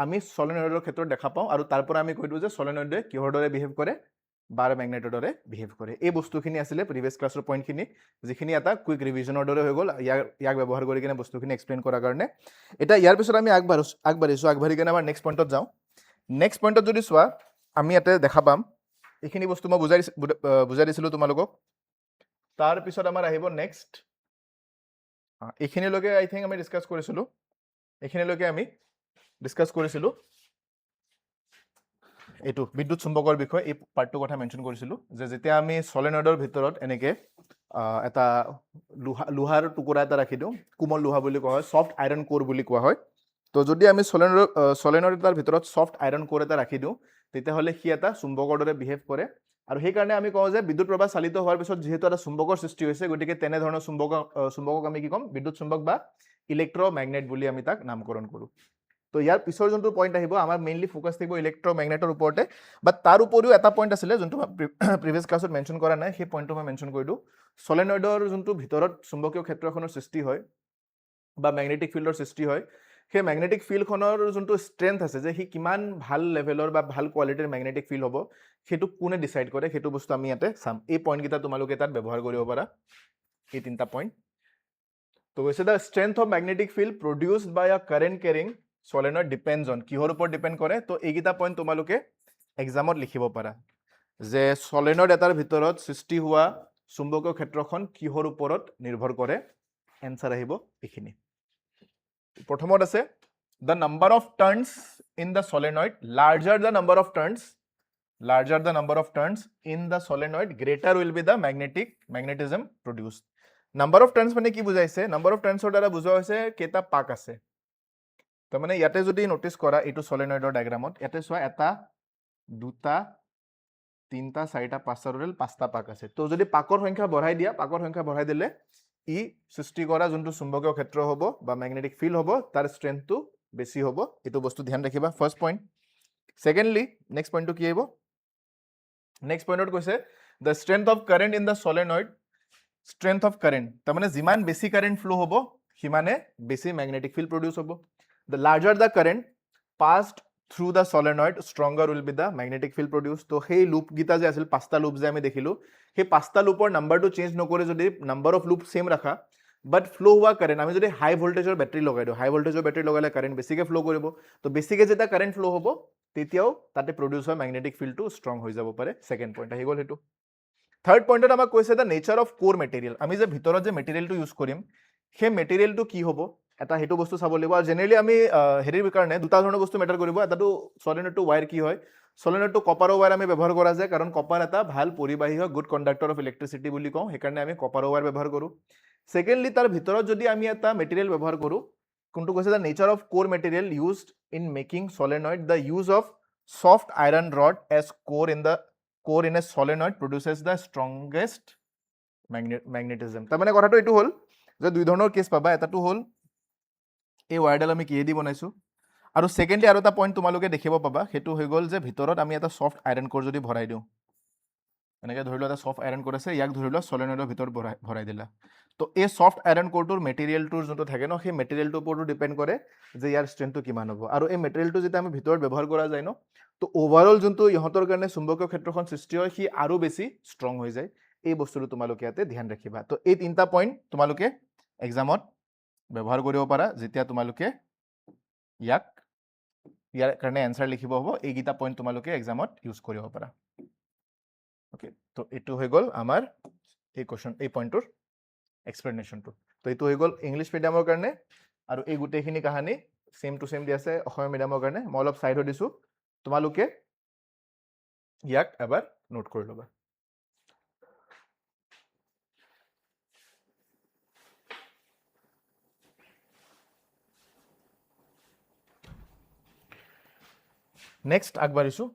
আমি সলিনয়ডৰ ক্ষেত্ৰত দেখা পাওঁ। আৰু তাৰ পৰা আমি কৈ দিওঁ যে সলিনয়ডে কিহৰ দৰে বিহেভ কৰে, বাৰ মেগনেটৰ দৰে বিহেভ কৰে। এই বস্তুখিনি আছিলে প্ৰিভিয়াছ ক্লাছৰ পইণ্টখিনি, যিখিনি এটা কুইক ৰিভিজনৰ দৰে হৈ গ'ল ইয়াক ব্যৱহাৰ কৰি কিনে বস্তুখিনি এক্সপ্লেইন কৰাৰ কাৰণে। এতিয়া ইয়াৰ পিছত আমি আগবাঢ়ি কিনে আমাৰ নেক্সট পইণ্টত যাওঁ। নেক্সট পইণ্টত যদি চোৱা, আমি ইয়াতে দেখা পাম এইখিনি বস্তু মই বুজাই দিছিলোঁ তোমালোকক। তাৰপিছত আমাৰ আহিব নেক্সট, এইখিনিলৈকে আই থিংক আমি ডিছকাছ কৰিছিলোঁ, এইটো বিদ্যুৎ চুম্বকৰ বিষয়ে এই পাৰ্টটোৰ কথা মেনশ্যন কৰিছিলোঁ, যে যেতিয়া আমি সলিনয়ডৰ ভিতৰত এনেকৈ এটা লোহাৰ টুকুৰা এটা ৰাখি দিওঁ, কোমল লোহা বুলি কোৱা হয়, ছফ্ট আইৰণ কোৰ বুলি কোৱা হয়। তো যদি আমি সলিনয়ড এটাৰ ভিতৰত ছফ্ট আইৰণ কোৰ এটা ৰাখি দিওঁ তেতিয়াহ'লে সি এটা চুম্বকৰ দৰে বিহেভ কৰে। আৰু সেইকাৰণে আমি কওঁ যে বিদ্যুৎ প্ৰবাহ চালিত হোৱাৰ পিছত যিহেতু এটা চুম্বকৰ সৃষ্টি হৈছে, গতিকে তেনেধৰণৰ চুম্বকক আমি কি ক'ম, বিদ্যুৎ চুম্বক বা ইলেক্ট্ৰমেগনেট বুলি আমি তাক নামকৰণ কৰোঁ। তো ইয়াৰ পিছৰ যোনটো পইণ্ট আহিব, আমাৰ মেইনলি ফ'কাছ থাকিব ইলেক্ট্ৰমেগনেটৰ ওপৰতে, বাট তাৰ উপৰিও এটা পইণ্ট আছিলে যোনটো মই প্ৰিভিয়াছ ক্লাছত মেনশ্যন কৰা নাই, সেই পইণ্টটো মই মেনশ্যন কৰি দিওঁ। সলিনয়ডৰ যোনটো ভিতৰত চুম্বকীয় ক্ষেত্ৰ এখনৰ সৃষ্টি হয় বা মেগনেটিক ফিল্ডৰ সৃষ্টি হয়, সেই মেগনেটিক ফিল্ডখনৰ যোনটো ষ্ট্ৰেংথ আছে, যে সি কিমান ভাল লেভেলৰ বা ভাল কোৱালিটিৰ মেগনেটিক ফিল্ড হ'ব, সেইটো কোনে ডিচাইড কৰে, সেইটো বস্তু আমি ইয়াতে চাম। এই পইণ্টকেইটা তোমালোকে তাত ব্যৱহাৰ কৰিব পাৰা, এই তিনিটা পইণ্ট। তো কৈছে the strength of magnetic field produced by a current carrying solenoid depends on, কিহৰ ওপৰত ডিপেণ্ড কৰে, তো এইকেইটা পইণ্ট তোমালোকে এক্সামত লিখিব পাৰা, যে সলিনয়ড এটাৰ ভিতৰত সৃষ্টি হোৱা চুম্বকীয় ক্ষেত্ৰখন কিহৰ ওপৰত নিৰ্ভৰ কৰে। এনচাৰ আহিব এইখিনি। প্ৰথমত আছে the number of turns in the solenoid, larger the number of turns in the solenoid, greater will be the magnetism produced. Number of turns মানে কি বুজাইছে, number of turns দ্বাৰা বুজোৱা হৈছে কেইটা পাক আছে। তাৰমানে ইয়াতে যদি নটিচ কৰা এইটো সলিনয়ডৰ ডায়গ্ৰামত, ইয়াতে চোৱা এটা, দুটা, তিনিটা, চাৰিটা, পাঁচটা, টোটেল 5টা পাক আছে। তো যদি পাকৰ সংখ্যা বঢ়াই দিলে ই সৃষ্টি কৰা যোনটো চুম্বকীয় ক্ষেত্ৰ হ'ব বা মেগনেটিক ফিল্ড হ'ব, তাৰ ষ্ট্ৰেংথটো বেছি হ'ব। এইটো বস্তু ধ্যান ৰাখিবা, ফাৰ্ষ্ট পইণ্ট। ছেকেণ্ডলি নেক্সট পইণ্টটো কি আহিব, নেক্সট পইণ্টত কৈছে the strength of current in the solenoid, strength of current তাৰমানে যিমান বেছি কাৰেণ্ট ফ্ল' হ'ব সিমানে বেছি মেগনেটিক ফিল্ড প্ৰডিউচ হ'ব। The larger the current passed through the solenoid, stronger will be the magnetic field produce. তো সেই লুপকেইটা যে আছিল, 5টা লুপ যে আমি দেখিলোঁ, সেই 5টা লুপৰ নাম্বাৰটো চেঞ্জ নকৰি যদি নাম্বাৰ অফ লুপ ছেম ৰাখা, বাট ফ্ল' হোৱা কাৰেণ্ট আমি যদি হাই ভল্টেজৰ বেটাৰী লগাই দিওঁ, হাই ভল্টেজৰ বেটাৰী লগালে কাৰেণ্ট বেছিকৈ ফ্ল' কৰিব। তো বেছিকৈ যেতিয়া কাৰেণ্ট ফ্ল' হ'ব তেতিয়াও তাতে প্ৰডিউচ হোৱা মেগনেটিক ফিল্ডটো ষ্ট্ৰং হৈ যাব পাৰে। ছেকেণ্ড পইণ্ট আহি গ'ল সেইটো। থাৰ্ড পইণ্টত আমাক কৈছে the nature of core material, আমি যে ভিতৰত যে মেটেৰিয়েলটো ইউজ কৰিম সেই মেটেৰিয়েলটো কি হ'ব, এটা সেইটো বস্তু চাব লাগিব। আৰু জেনেৰেলি আমি হেৰিৰ কাৰণে দুটা ধৰণৰ বস্তু মেটাৰ কৰিব, এটাটো সলিনয়ডটো ৱায়াৰ কি হয়, সলিনয়ডটো কপাৰৰ ৱায়াৰ আমি ব্যৱহাৰ কৰা যায়, কাৰণ কপাৰ এটা ভাল পৰিবাহী হয়, গুড কণ্ডাক্টৰ অফ ইলেক্ট্ৰিচিটি বুলি কওঁ, সেইকাৰণে আমি কপাৰৰ ৱায়াৰ ব্যৱহাৰ কৰোঁ। ছেকেণ্ডলি তাৰ ভিতৰত যদি আমি এটা মেটেৰিয়েল ব্যৱহাৰ কৰোঁ, কোনটো কৈছে the nature of core material used in making solenoid, the use of soft iron rod as core in a solenoid produces the strongest magnetism. তাৰমানে কথাটো এইটো হ'ল যে দুই ধৰণৰ কেছ পাবা, এটাটো হ'ল এই ৱায়াৰডাল আমি কিহেদি বনাইছোঁ, আৰু ছেকেণ্ডলি আৰু এটা পইণ্ট তোমালোকে দেখিব পাবা, সেইটো হৈ গ'ল যে ভিতৰত আমি এটা ছফ্ট আইৰণ কোৰ যদি ভৰাই দিওঁ, এনেকৈ ধৰি লোৱা এটা ছফ্ট আইৰণ কোৰ আছে, ইয়াক ধৰি লোৱা সলিনয়ডৰ ভিতৰত ভৰাই দিলা। তো এই ছফ্ট আইৰণ কোৰটোৰ মেটেৰিয়েলটোৰ যোনটো থাকে ন, সেই মেটেৰিয়েলটোৰ ওপৰতো ডিপেণ্ড কৰে যে ইয়াৰ ষ্ট্ৰেংথটো কিমান হ'ব। আৰু এই মেটেৰিয়েলটো যেতিয়া আমি ভিতৰত ব্যৱহাৰ কৰা যায় ন, তো অভাৰঅল যোনটো ইহঁতৰ কাৰণে চুম্বকীয় ক্ষেত্ৰখন সৃষ্টি হয় সি আৰু বেছি ষ্ট্ৰং হৈ যায়। এই বস্তুটো তোমালোকে ইয়াতে ধ্যান ৰাখিবা। তো এই তিনিটা পইণ্ট তোমালোকে এক্সামত ব্যৱহাৰ কৰিব পাৰা যেতিয়া তোমালোকে ইয়াক ইয়াৰ কাৰণে এনসাৰ লিখিব হ'ব এইগিটা পইণ্ট তোমালোকে এক্সামত ইউজ কৰিব পাৰা ওকে তো এইটো হৈ গ'ল আমাৰ এই কোৱেশ্চন এই পইণ্টৰ এক্সপ্লেনেশ্যনটো তো এইটো হৈ গ'ল ইংলিছ মিডিয়ামৰ কাৰণে আৰু এই গোটেইখিনি কাহানী সেম টু সেম দি আছে অসমীয়া মিডিয়ামৰ কাৰণে মই অলপ চাইড হৈ দিছোঁ তোমালোকে ইয়াক এবাৰ নোট কৰি ল'বা নেক্সট আগবাঢ়িছোঁ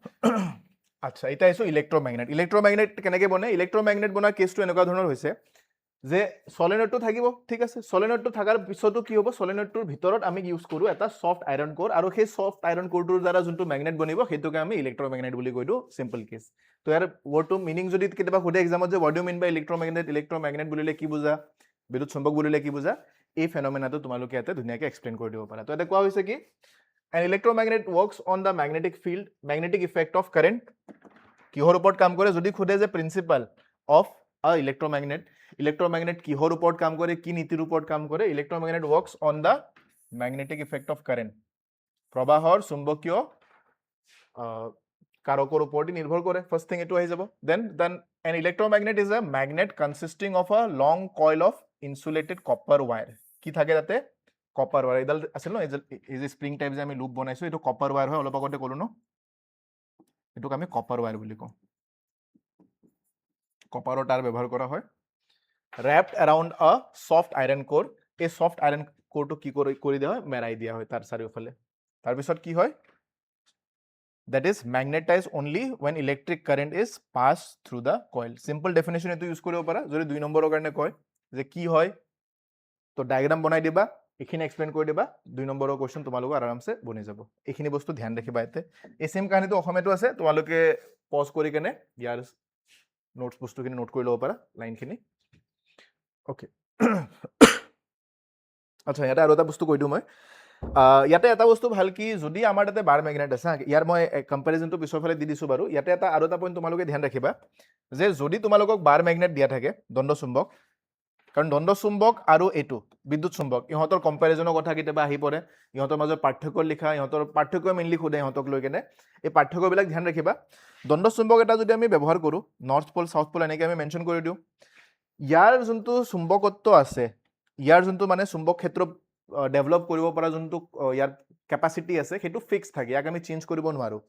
আচ্ছা এতিয়া আহিছোঁ ইলেক্ট্ৰমেগনেট কেনেকৈ বনে ইলেক্ট্ৰমেগনেট বনোৱাৰ কেছটো এনেকুৱা ধৰণৰ হৈছে যে সলিনয়েডটো থাকিব ঠিক আছে সলিনয়েডটো থকাৰ পিছতো কি হ'ব সলিনয়েডটোৰ ভিতৰত আমি ইউজ কৰোঁ এটা সফ্ট আইৰণ কোৰ আৰু সেই সফ্ট আইৰণ কোৰটোৰ দ্বাৰা যোনটো মেগনেট বনিব সেইটোকে আমি ইলেক্ট্ৰমেগনেট বুলি কৈ দিওঁ চিম্পল কেছ তো ইয়াৰ ৱৰ্ডটো মিনিং যদি কেতিয়াবা সোধে এক্সামত যে what do mean by electromagnet বুলিলে কি বুজা বিদ্যুৎ চুম্বক বুলিলে কি বুজা এই ফেনমেনাটো তোমালোকে ইয়াতে ধুনীয়াকৈ এক্সপ্লেইন কৰি দিব পাৰা তো ইয়াতে কোৱা হৈছে কি an electromagnet works on the magnetic effect of current কিহৰ ওপৰত কাম কৰে যদি খুদে যে প্ৰিন্সিপাল অফ আ ইলেক্ট্ৰমেগনেট কিহৰ ওপৰত কাম কৰে কি নীতিৰ ওপৰত কাম কৰে electromagnet works on the magnetic effect of current প্ৰবাহৰ চুম্বকীয় কাৰকৰ ওপৰত নিৰ্ভৰ কৰে ফাৰ্স্ট থিং এটো আহি যাব then an electromagnet is a magnet consisting of a long coil of insulated copper wire কি থাকে তাতে কপাৰ ৱায়াৰ এডাল আছিল ন এই যে স্প্ৰিং টাইপ যে আমি লুপ বনাইছো এইটো কপাৰ ৱায়াৰ হয় অলপ আগতে ক'লো ন এটোক আমি কপাৰ ৱায়াৰ বুলি কওঁ কপাৰৰ তাৰ ব্যৱহাৰ কৰা হয় wrapped around a soft iron core এই soft iron core টো কি কৰি দিয়া হয় মেৰাই দিয়া হয় তাৰ চাৰিওফালে তাৰ পিছত কি হয় that is magnetized only when electric current is passed through the coil simple definition এটো ইউজ কৰিব পাৰা যদি 2 নম্বৰৰ কাৰণে কয় যে কি হয় তো ডায়াগ্ৰাম বনাই দিবা এইখিনি এক্সপ্লেইন কৰি দিবা 2 নম্বৰৰ কোৱেশ্চন তোমালোক আৰামসে বনি যাব এইখিনি বস্তু ধ্যান ৰাখিবা এতে এই সেম কাহিনীটো অসমীয়াটো আছে তোমালোকে পজ কৰি কেনে ইয়াৰ নোটস বস্তুখিনি নোট কৰি ল'ব পাৰা লাইনখিনি ওকে আচ্ছা ইয়াতে আৰু এটা বস্তু কৈ দিওঁ মই ইয়াতে এটা বস্তু ভাল কি যদি আমাৰ তাতে বাৰ মেগনেট আছে ইয়াৰ মই কম্পেৰিজনটো পিছৰ ফালে দি দিছোঁ বাৰু ইয়াতে এটা আৰু এটা পইণ্ট তোমালোকে ধ্যান ৰাখিবা যে যদি তোমালোকক বাৰ মেগনেট দিয়া থাকে দণ্ড চুম্বক কাৰণ দণ্ড চুম্বক আৰু এইটো বিদ্যুৎ চুম্বক ইহঁতৰ কম্পেৰিজনৰ কথা কেতিয়াবা আহি পৰে ইহঁতৰ মাজত পাৰ্থক্য লিখা ইহঁতৰ পাৰ্থক্য মেইনলি সোধে ইহঁতক লৈ কেনে এই পাৰ্থক্যবিলাক ধ্যান ৰাখিবা দণ্ড চুম্বক এটা যদি আমি ব্যৱহাৰ কৰোঁ নৰ্থ পল সাউথ পল এনেকৈ আমি মেনশ্যন কৰি দিওঁ ইয়াৰ যোনটো চুম্বকত্ব আছে ইয়াৰ যোনটো মানে চুম্বক ক্ষেত্ৰ ডেভেলপ কৰিব পৰা যোনটো ইয়াৰ কেপাচিটি আছে সেইটো ফিক্স থাকে ইয়াক আমি চেঞ্জ কৰিব নোৱাৰোঁ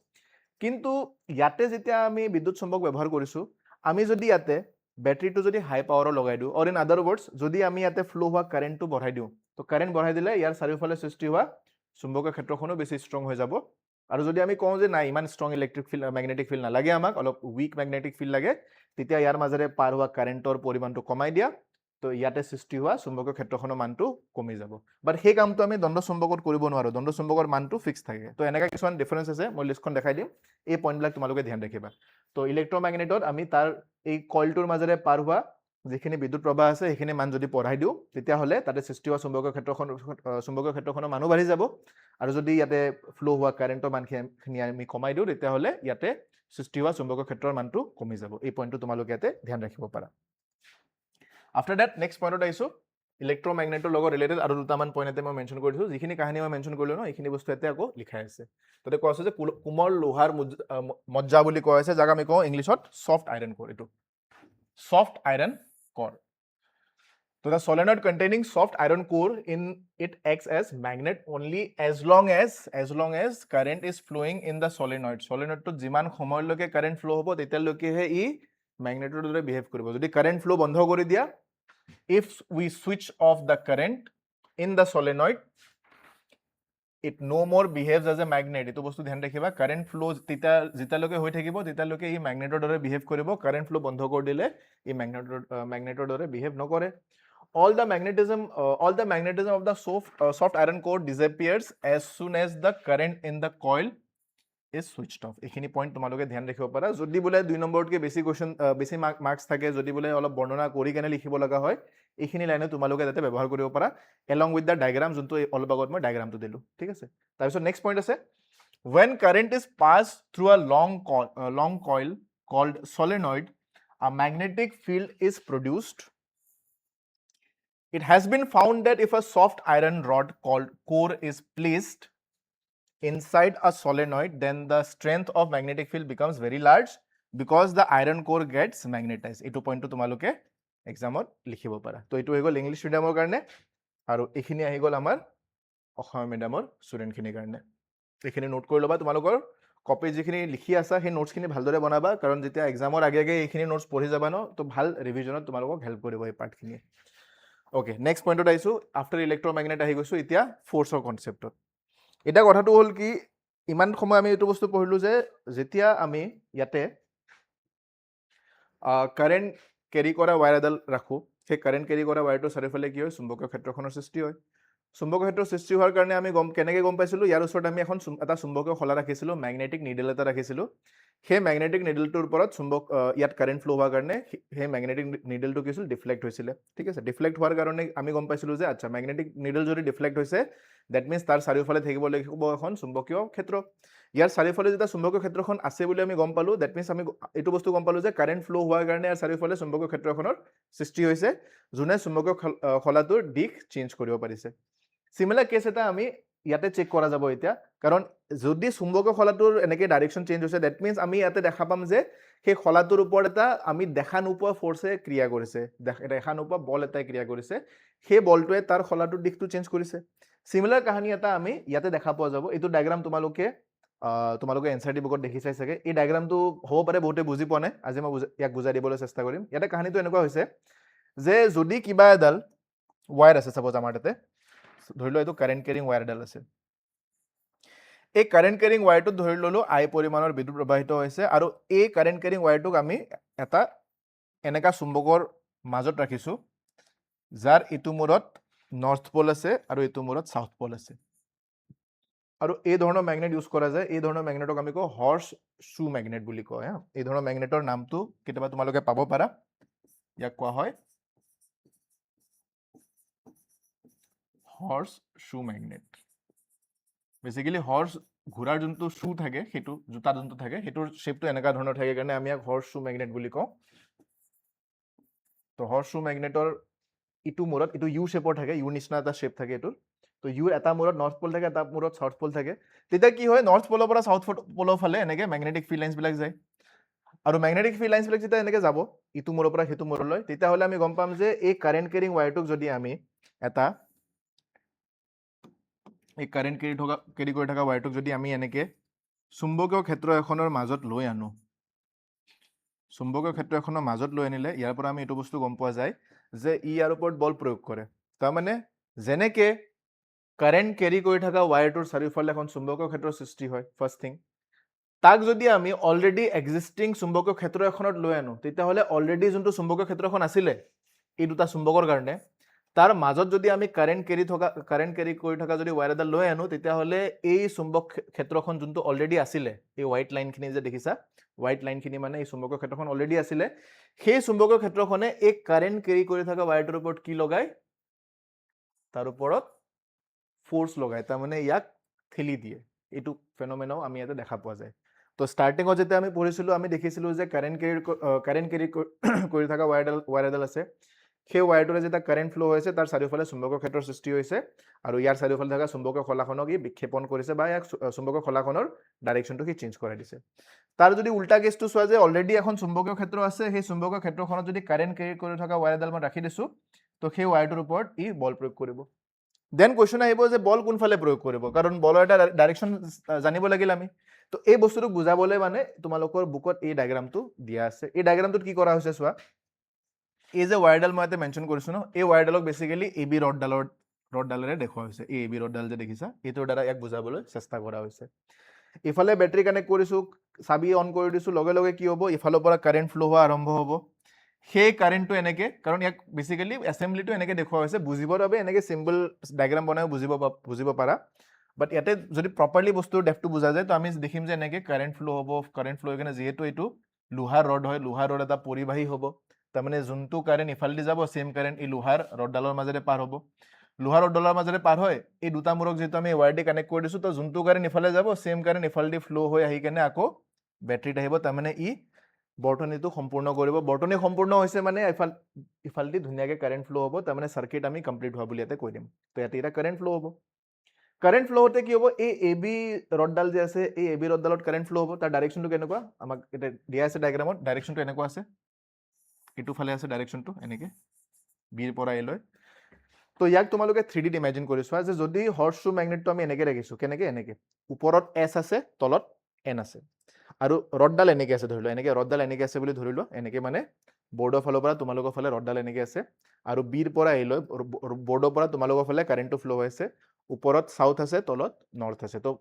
কিন্তু ইয়াতে যেতিয়া আমি বিদ্যুৎ চুম্বক ব্যৱহাৰ কৰিছোঁ আমি যদি ইয়াতে বেটাৰীটো যদি হাই পাৱাৰৰ লগাই দিওঁ অৰ ইন আদাৰ ৱৰ্ডছ যদি আমি ইয়াতে ফ্ল' হোৱা কাৰেণ্টটো বঢ়াই দিওঁ তো কাৰেণ্ট বঢ়াই দিলে ইয়াৰ চাৰিওফালে সৃষ্টি হোৱা চুম্বকীয় ক্ষেত্ৰখনো বেছি ষ্ট্ৰং হৈ যাব আৰু যদি আমি কওঁ যে নাই ইমান strong electric field magnetic field নালাগে আমাক অলপ উইক মেগনেটিক ফিল্ড লাগে তেতিয়া ইয়াৰ মাজেৰে পাৰ হোৱা কাৰেণ্টৰ পৰিমাণটো কমাই দিয়া তো ইয়াতে সৃষ্টি হোৱা চুম্বকীয় ক্ষেত্ৰখনৰ মানটো কমি যাব বাট সেই কামটো আমি দণ্ড চুম্বকত কৰিব নোৱাৰোঁ দণ্ড চুম্বকৰ মানটো ফিক্স থাকে তো এনেকুৱা কিছুমান ডিফাৰেঞ্চ আছে মই লিষ্টখন দেখাই দিম এই পইণ্টবিলাক তোমালোকে ধ্যান ৰাখিবা তো ইলেক্ট্ৰমেগনেটত আমি তাৰ এই কইলটোৰ মাজেৰে পাৰ হোৱা যিখিনি বিদ্যুৎ প্ৰবাহ আছে সেইখিনি মান যদি পঢ়াই দিওঁ তেতিয়াহ'লে তাতে সৃষ্টি হোৱা চুম্বকীয় ক্ষেত্ৰখনৰ মানো বাঢ়ি যাব আৰু যদি ইয়াতে ফ্ল' হোৱা কাৰেণ্টৰ মানখিনি আমি কমাই দিওঁ তেতিয়াহ'লে ইয়াতে সৃষ্টি হোৱা চুম্বকীয় ক্ষেত্ৰৰ মানটো কমি যাব এই পইণ্টটো তোমালোকে ইয়াতে ধ্যান ৰাখিব পাৰা আফটাৰ ডেট নেক্সট পইণ্টত আহিছোঁ ইলেক্ট্ৰমেগনেটৰ লগত ৰিলেটেড আৰু দুটামান পইণ্ট মই মেনশ্যন কৰি দিছোঁ যিখিনি কাহিনী মই মেনশ্যন কৰিলোঁ ন এইখিনি বস্তু ইয়াতে আকৌ লিখাই আছে তাতে কোৱা আছে যে কোমল লোহাৰ মজ্জা বুলি কোৱা হৈছে যাক আমি কওঁ ইংলিছত ছফ্ট আইৰণ কোৰ এইটো soft iron core. So the solenoid containing soft iron core in it acts as magnet only as long as current is flowing in the solenoid. Solenoid to jiman সময়লৈকে current flow হ'ব তেতিয়ালৈকেহে ই magnetor দৰে behave কৰিব যদি current flow বন্ধ কৰি দিয়া if we switch off the current in the solenoid it no more behaves as a magnet এটো বস্তু ধ্যান ৰাখিবা কাৰেন্ট ফ্লো যেতিয়ালৈকে হৈ থাকিব তেতিয়ালৈকে ই ম্যাগনেটৰ দৰে বিহেভ কৰিব কাৰেন্ট ফ্লো বন্ধ কৰি দিলে ই ম্যাগনেটৰ দৰে বিহেভ নকৰে all the magnetism of the soft iron core disappears as soon as the current in the coil is switched off এইখিনি পইণ্ট তোমালোকে ধ্যান ৰাখিব পাৰা যদি বোলে 2 নম্বৰতকৈ বেছি কোৱেশ্চন বেছি মাৰ্কস থাকে যদি বোলে অলপ বৰ্ণনা কৰি কেনে লিখিব লগা হয় এইখিনি লাইনে তোমালোকে যাতে ব্যৱহাৰ কৰিব পাৰা along with the diagram যোনটো অলপ আগত মই ডায়াগ্ৰামটো দিলো ঠিক আছে তাৰপিছত নেক্সট পইণ্ট আছে when current is passed through a long coil called solenoid a magnetic field is produced it has been found that if a soft iron rod called core is placed inside a solenoid, then the strength of magnetic field becomes very large because the iron core gets magnetized. এইটো পইণ্টটো তোমালোকে এক্সামত লিখিব পাৰা। তো এইটো হৈ গ'ল English মিডিয়ামৰ কাৰণে, আৰু এইখিনি আহি গ'ল আমাৰ অসমীয়া মিডিয়ামৰ ষ্টুডেণ্টখিনিৰ কাৰণে। এইখিনি নোট কৰি ল'বা, তোমালোকৰ কপি যিখিনি লিখি আছা সেই নোটছখিনি ভালদৰে বনাবা, কাৰণ যেতিয়া এক্সামৰ আগে আগে এইখিনি নোটছ পঢ়ি যাবা ন, তো ভাল ৰিভিজনত তোমালোকক হেল্প কৰিব এই পাৰ্টখিনিয়ে। অ'কে, নেক্সট পইণ্টত আহিছোঁ। আফটাৰ ইলেক্ট্ৰমেগনেট আহি গৈছোঁ এতিয়া ফ'ৰ্চৰ কনচেপ্টত। এতিয়া কথাটো হ'ল কি, ইমান সময় আমি এইটো বস্তু পঢ়িলোঁ যে যেতিয়া আমি ইয়াতে কাৰেণ্ট কেৰি কৰা ৱায়াৰ এডাল ৰাখোঁ, সেই কাৰেণ্ট কেৰি কৰা ৱায়াৰটোৰ চাৰিওফালে কি হয়, চুম্বকীয় ক্ষেত্ৰখনৰ সৃষ্টি হয়। চুম্বকীয় ক্ষেত্ৰৰ সৃষ্টি হোৱাৰ কাৰণে আমি কেনেকৈ গম পাইছিলোঁ, ইয়াৰ ওচৰত আমি এখন এটা চুম্বকীয় শলা ৰাখিছিলোঁ, মেগনেটিক নিডেল এটা ৰাখিছিলোঁ। সেই মেগনেটিক নিডেলটোৰ ওপৰত ইয়াত কাৰেণ্ট ফ্ল' হোৱাৰ কাৰণে সেই মেগনেটিক নিডেলটো কি হৈছিল, ডিফ্লেক্ট হৈছিলে। ঠিক আছে, ডিফ্লেক্ট হোৱাৰ কাৰণে আমি গম পাইছিলোঁ যে আচ্ছা, মেগনেটিক নিডেল যদি ডিফ্লেক্ট হৈছে, ডেট মিনছ তাৰ চাৰিওফালে থাকিব লাগিব এখন চুম্বকীয় ক্ষেত্ৰ। ইয়াৰ চাৰিওফালে যেতিয়া চুম্বকীয় ক্ষেত্ৰখন আছে বুলি আমি গম পালোঁ, ডেট মিনছ আমি এইটো বস্তু গম পালোঁ যে কাৰেণ্ট ফ্ল' হোৱাৰ কাৰণে ইয়াৰ চাৰিওফালে চুম্বকীয় ক্ষেত্ৰখনৰ সৃষ্টি হৈছে, যোনে চুম্বকীয় শলাটোৰ দিশ চেঞ্জ কৰিব পাৰিছে। চিমিলাৰ কেছ এটা আমি ইয়াতে চেক কৰা যাব এতিয়া, কাৰণ যদি চুম্বকীয় শলাটোৰ এনেকৈ ডাইৰেকশ্যন চেঞ্জ হৈছে, ডেট মিনছ আমি ইয়াতে দেখা পাম যে সেই শলাটোৰ ওপৰত এটা আমি দেখা নোপোৱা ফ'ৰ্চে ক্ৰিয়া কৰিছে, দেখা নোপোৱা বল এটাই ক্ৰিয়া কৰিছে, সেই বলটোৱে তাৰ শলাটোৰ দিশটো চেঞ্জ কৰিছে। চিমিলাৰ কাহিনী এটা আমি ইয়াতে দেখা পোৱা যাব। এইটো ডায়েগ্ৰাম তোমালোকে এনচিইআৰটি বুকত দেখিছাই চাগে। এই ডায়েগ্ৰামটো হ'ব পাৰে বহুতে বুজি পোৱা নাই, আজি মই ইয়াক বুজাই দিবলৈ চেষ্টা কৰিম। ইয়াতে কাহিনীটো এনেকুৱা হৈছে যে যদি কিবা এডাল ৱায়াৰ আছে, চাপ'জ আমাৰ তাতে ধৰি লোৱা এইটো কাৰেণ্ট কেৰিং ৱায়াৰ এডাল আছে। এই কাৰেণ্ট কেৰিং ৱায়াৰটোত ধৰি ল'লো আই পৰিমাণৰ বিদ্যুৎ প্ৰবাহিত হৈছে, আৰু এই কাৰেণ্ট কেৰিং ৱায়াৰটোক আমি এটা এনেকা চুম্বকৰ মাজত ৰাখিছোঁ, যাৰ ইটো মূৰত নৰ্থ পল আছে আৰু ইটো মূৰত চাউথ পল আছে। আৰু এই ধৰণৰ মেগনেট ইউজ কৰা যায়। এই ধৰণৰ মেগনেটক আমি কওঁ হৰ্চ শ্বু মেগনেট বুলি কয়। এই ধৰণৰ মেগনেটৰ নামটো কেতিয়াবা তোমালোকে পাব পাৰা, ইয়াক কোৱা হয় horse shoe magnet. Basically horse ঘোঁৰাৰ যোনটো শ্বু থাকে, সেইটো জোতা যোনটো থাকে, সেইটোৰ শ্বেপটো এনেকুৱা ধৰণৰ থাকে কাৰণে আমি ইয়াক হৰ্চ শ্বু মেগনেট বুলি কওঁ। তো হৰ্চ শ্বু মেগনেটৰ ইটো মূৰত এইটো ইউ শ্বেপৰ থাকে, ইউ নিচিনা এটা শ্বেপ থাকে এইটোৰ। তো ইউ এটা মূৰত নৰ্থ পল থাকে, এটা মূৰত চাউথ পল থাকে। তেতিয়া কি হয়, নৰ্থ পলৰ পৰা চাউথ পলৰ ফালে এনেকৈ মেগনেটিক ফিল্ড লাইন্সবিলাক যায়। আৰু মেগনেটিক ফিল্ড লাইন্সবিলাক যেতিয়া এনেকৈ যাব ইটো মূৰৰ পৰা সেইটো মূৰলৈ, তেতিয়াহ'লে আমি গম পাম যে এই কাৰেণ্ট কেৰিং ৱায়াৰটোক যদি আমি এই কাৰেণ্ট কেৰি কৰি থকা ৱায়াৰটোক যদি আমি এনেকৈ চুম্বকীয় ক্ষেত্ৰ এখনৰ মাজত লৈ আনো, চুম্বকীয় ক্ষেত্ৰ এখনৰ মাজত লৈ আনিলে ইয়াৰ পৰা আমি এইটো বস্তু গম পোৱা যায় যে ই ইয়াৰ ওপৰত বল প্ৰয়োগ কৰে। তাৰমানে যেনেকৈ কাৰেণ্ট কেৰি কৰি থকা ৱায়াৰটোৰ চাৰিওফালে এখন চুম্বকীয় ক্ষেত্ৰৰ সৃষ্টি হয়, ফাৰ্ষ্ট থিং, তাক যদি আমি অলৰেডি এক্সিষ্টিং চুম্বকীয় ক্ষেত্ৰ এখনত লৈ আনো, তেতিয়াহ'লে অলৰেডি যোনটো চুম্বকীয় ক্ষেত্ৰখন আছিলে এই দুটা চুম্বকৰ কাৰণে, তাৰ মাজত যদি আমি কাৰেণ্ট কেৰি কৰি থকা যদি ৱায়াৰ এডাল লৈ আনো, তেতিয়াহ'লে এই চুম্বক ক্ষেত্ৰখন যোনটো অলৰেডি আছিলে, এই হোৱাইট লাইনখিনি যে দেখিছা, হোৱাইট লাইনখিনি মানে এই চুম্বকীয় ক্ষেত্ৰখন অলৰেডি আছিলে, সেই চুম্বকীয় ক্ষেত্ৰখনে এই কাৰেণ্ট কেৰি কৰি থকা ৱায়াৰটোৰ ওপৰত কি লগায়, তাৰ ওপৰত ফ'ৰ্চ লগায়, তাৰমানে ইয়াক ঠেলি দিয়ে। এইটো ফেনমেনাও আমি ইয়াতে দেখা পোৱা যায়। তো ষ্টাৰ্টিঙত যেতিয়া আমি পঢ়িছিলোঁ, আমি দেখিছিলোঁ যে কাৰেণ্ট কেৰি কৰি থকা ৱায়াৰ এডাল আছে, সেই ৱায়াৰটোৰে যেতিয়া কাৰেণ্ট ফ্ল' হৈছে, তাৰ চাৰিওফালে চুম্বকীয় ক্ষেত্ৰৰ সৃষ্টি হৈছে, আৰু ইয়াৰ চাৰিওফালে থকা চুম্বকীয় শলাখনক ই বিক্ষেপণ কৰিছে, বা ইয়াক চুম্বকীয় শলাখনৰ ডাইৰেকশ্যনটো সি চেঞ্জ কৰাই দিছে। তাৰ যদি উল্টা কেছটো চোৱা যে অলৰেডি এখন চুম্বকীয় ক্ষেত্ৰ আছে, সেই চুম্বকীয় ক্ষেত্ৰখনত যদি কাৰেণ্ট কেৰি কৰি থকা ৱায়াৰ এডাল মই ৰাখি দিছোঁ, তো সেই ৱায়াৰটোৰ ওপৰত ই বল প্ৰয়োগ কৰিব। দেন কুৱেশ্যন আহিব যে বল কোনফালে প্ৰয়োগ কৰিব, কাৰণ বলৰ এটা ডাইৰেকশ্যন জানিব লাগিল আমি। তো এই বস্তুটোক বুজাবলৈ মানে তোমালোকৰ বুকত এই ডায়েগ্ৰামটো দিয়া আছে। এই ডায়েগ্ৰামটোত কি কৰা হৈছে চোৱা, এই যে ৱায়াৰডাল মই ইয়াতে মেনশ্যন কৰিছোঁ ন, এই ৱায়াৰডালক বেচিকেলি এবি ৰডডালেৰে দেখুওৱা হৈছে। এই এবি ৰডডাল যে দেখিছা, এইটোৰ দ্বাৰা ইয়াক বুজাবলৈ চেষ্টা কৰা হৈছে। ইফালে বেটাৰী কানেক্ট কৰিছোঁ, চাবি অন কৰি দিছোঁ, লগে লগে কি হ'ব, ইফালৰ পৰা কাৰেণ্ট ফ্ল' হোৱা আৰম্ভ হ'ব। সেই কাৰেণ্টটো এনেকৈ, কাৰণ ইয়াক বেচিকেলি এছেম্বলিটো এনেকৈ দেখুওৱা হৈছে, বুজিবৰ বাবে এনেকৈ চিম্বল ডায়েগ্ৰাম বনাই বুজিব পাৰা। বাট ইয়াতে যদি প্ৰপাৰলি বস্তুৰ ডেপটো বুজা যায়, তো আমি দেখিম যে এনেকৈ কাৰেণ্ট ফ্ল' হ'ব। কাৰেণ্ট ফ্ল' হৈ কিনে, যিহেতু এইটো লোহাৰ ৰড হয়, লোহাৰ ৰড এটা পৰিবাহী হ'ব, তাৰমানে যোনটো কাৰেণ্ট ইফালেদি যাব, ছেম কাৰেণ্ট এই লোহাৰ ৰডডালৰ মাজেৰে পাৰ হ'ব। লোহাৰ ৰডডালৰ মাজেৰে পাৰ হয়, এই দুটা মূৰক যিহেতু আমি ৱায়াৰ দি কানেক্ট কৰি দিছোঁ, তো যোনটো কাৰেণ্ট ইফালে যাব, ছেম কাৰেণ্ট ইফালেদি ফ্ল' হৈ আহি কেনে আকৌ বেটাৰীত আহিব, তাৰমানে ই বৰ্তনীটো সম্পূৰ্ণ কৰিব। বৰ্তনী সম্পূৰ্ণ হৈছে মানে ইফালেদি ধুনীয়াকৈ কাৰেণ্ট ফ্ল' হ'ব, তাৰমানে চাৰ্কিট আমি কমপ্লিট হোৱা বুলি ইয়াতে কৈ দিম। তো ইয়াতে এতিয়া কাৰেণ্ট ফ্ল' হ'ব। কাৰেন্ট ফ্লো হতে কি হ'ব এই এবি ৰডডাল যে আছে এই এবি ৰডডালত কাৰেন্ট ফ্লো হ'ব তাৰ ডাইৰেকশনটো কেনেকুৱা আমাক এটা দিয়া আছে ডায়াগ্ৰামত ডাইৰেকশনটো এনেকুৱা আছে এটো ফালে আছে ডাইৰেকশনটো এনেকে বিৰ পৰা এলৈ তো ইয়াক তোমালোকে 3D ইমাজিন কৰি চোৱা যে যদি হৰ্সশু ম্যাগনেটটো আমি এনেকে ৰাখিছো কেনেকে এনেকে ওপৰত S আছে তলত N আছে আৰু ৰডডাল এনেকে আছে ধৰিলো এনেকে ৰডডাল এনেকে আছে বুলি ধৰিলো এনেকে মানে বৰ্ডৰ ফালৰ পৰা তোমালোকৰ ফালে ৰডডাল এনেকে আছে আৰু বিৰ পৰা এলৈ বৰ্ডৰ পৰা তোমালোকৰ ফালে কাৰেন্টটো ফ্লো হৈ আছে ওপৰত সাউথ আছে তলত নৰ্থ আছে তো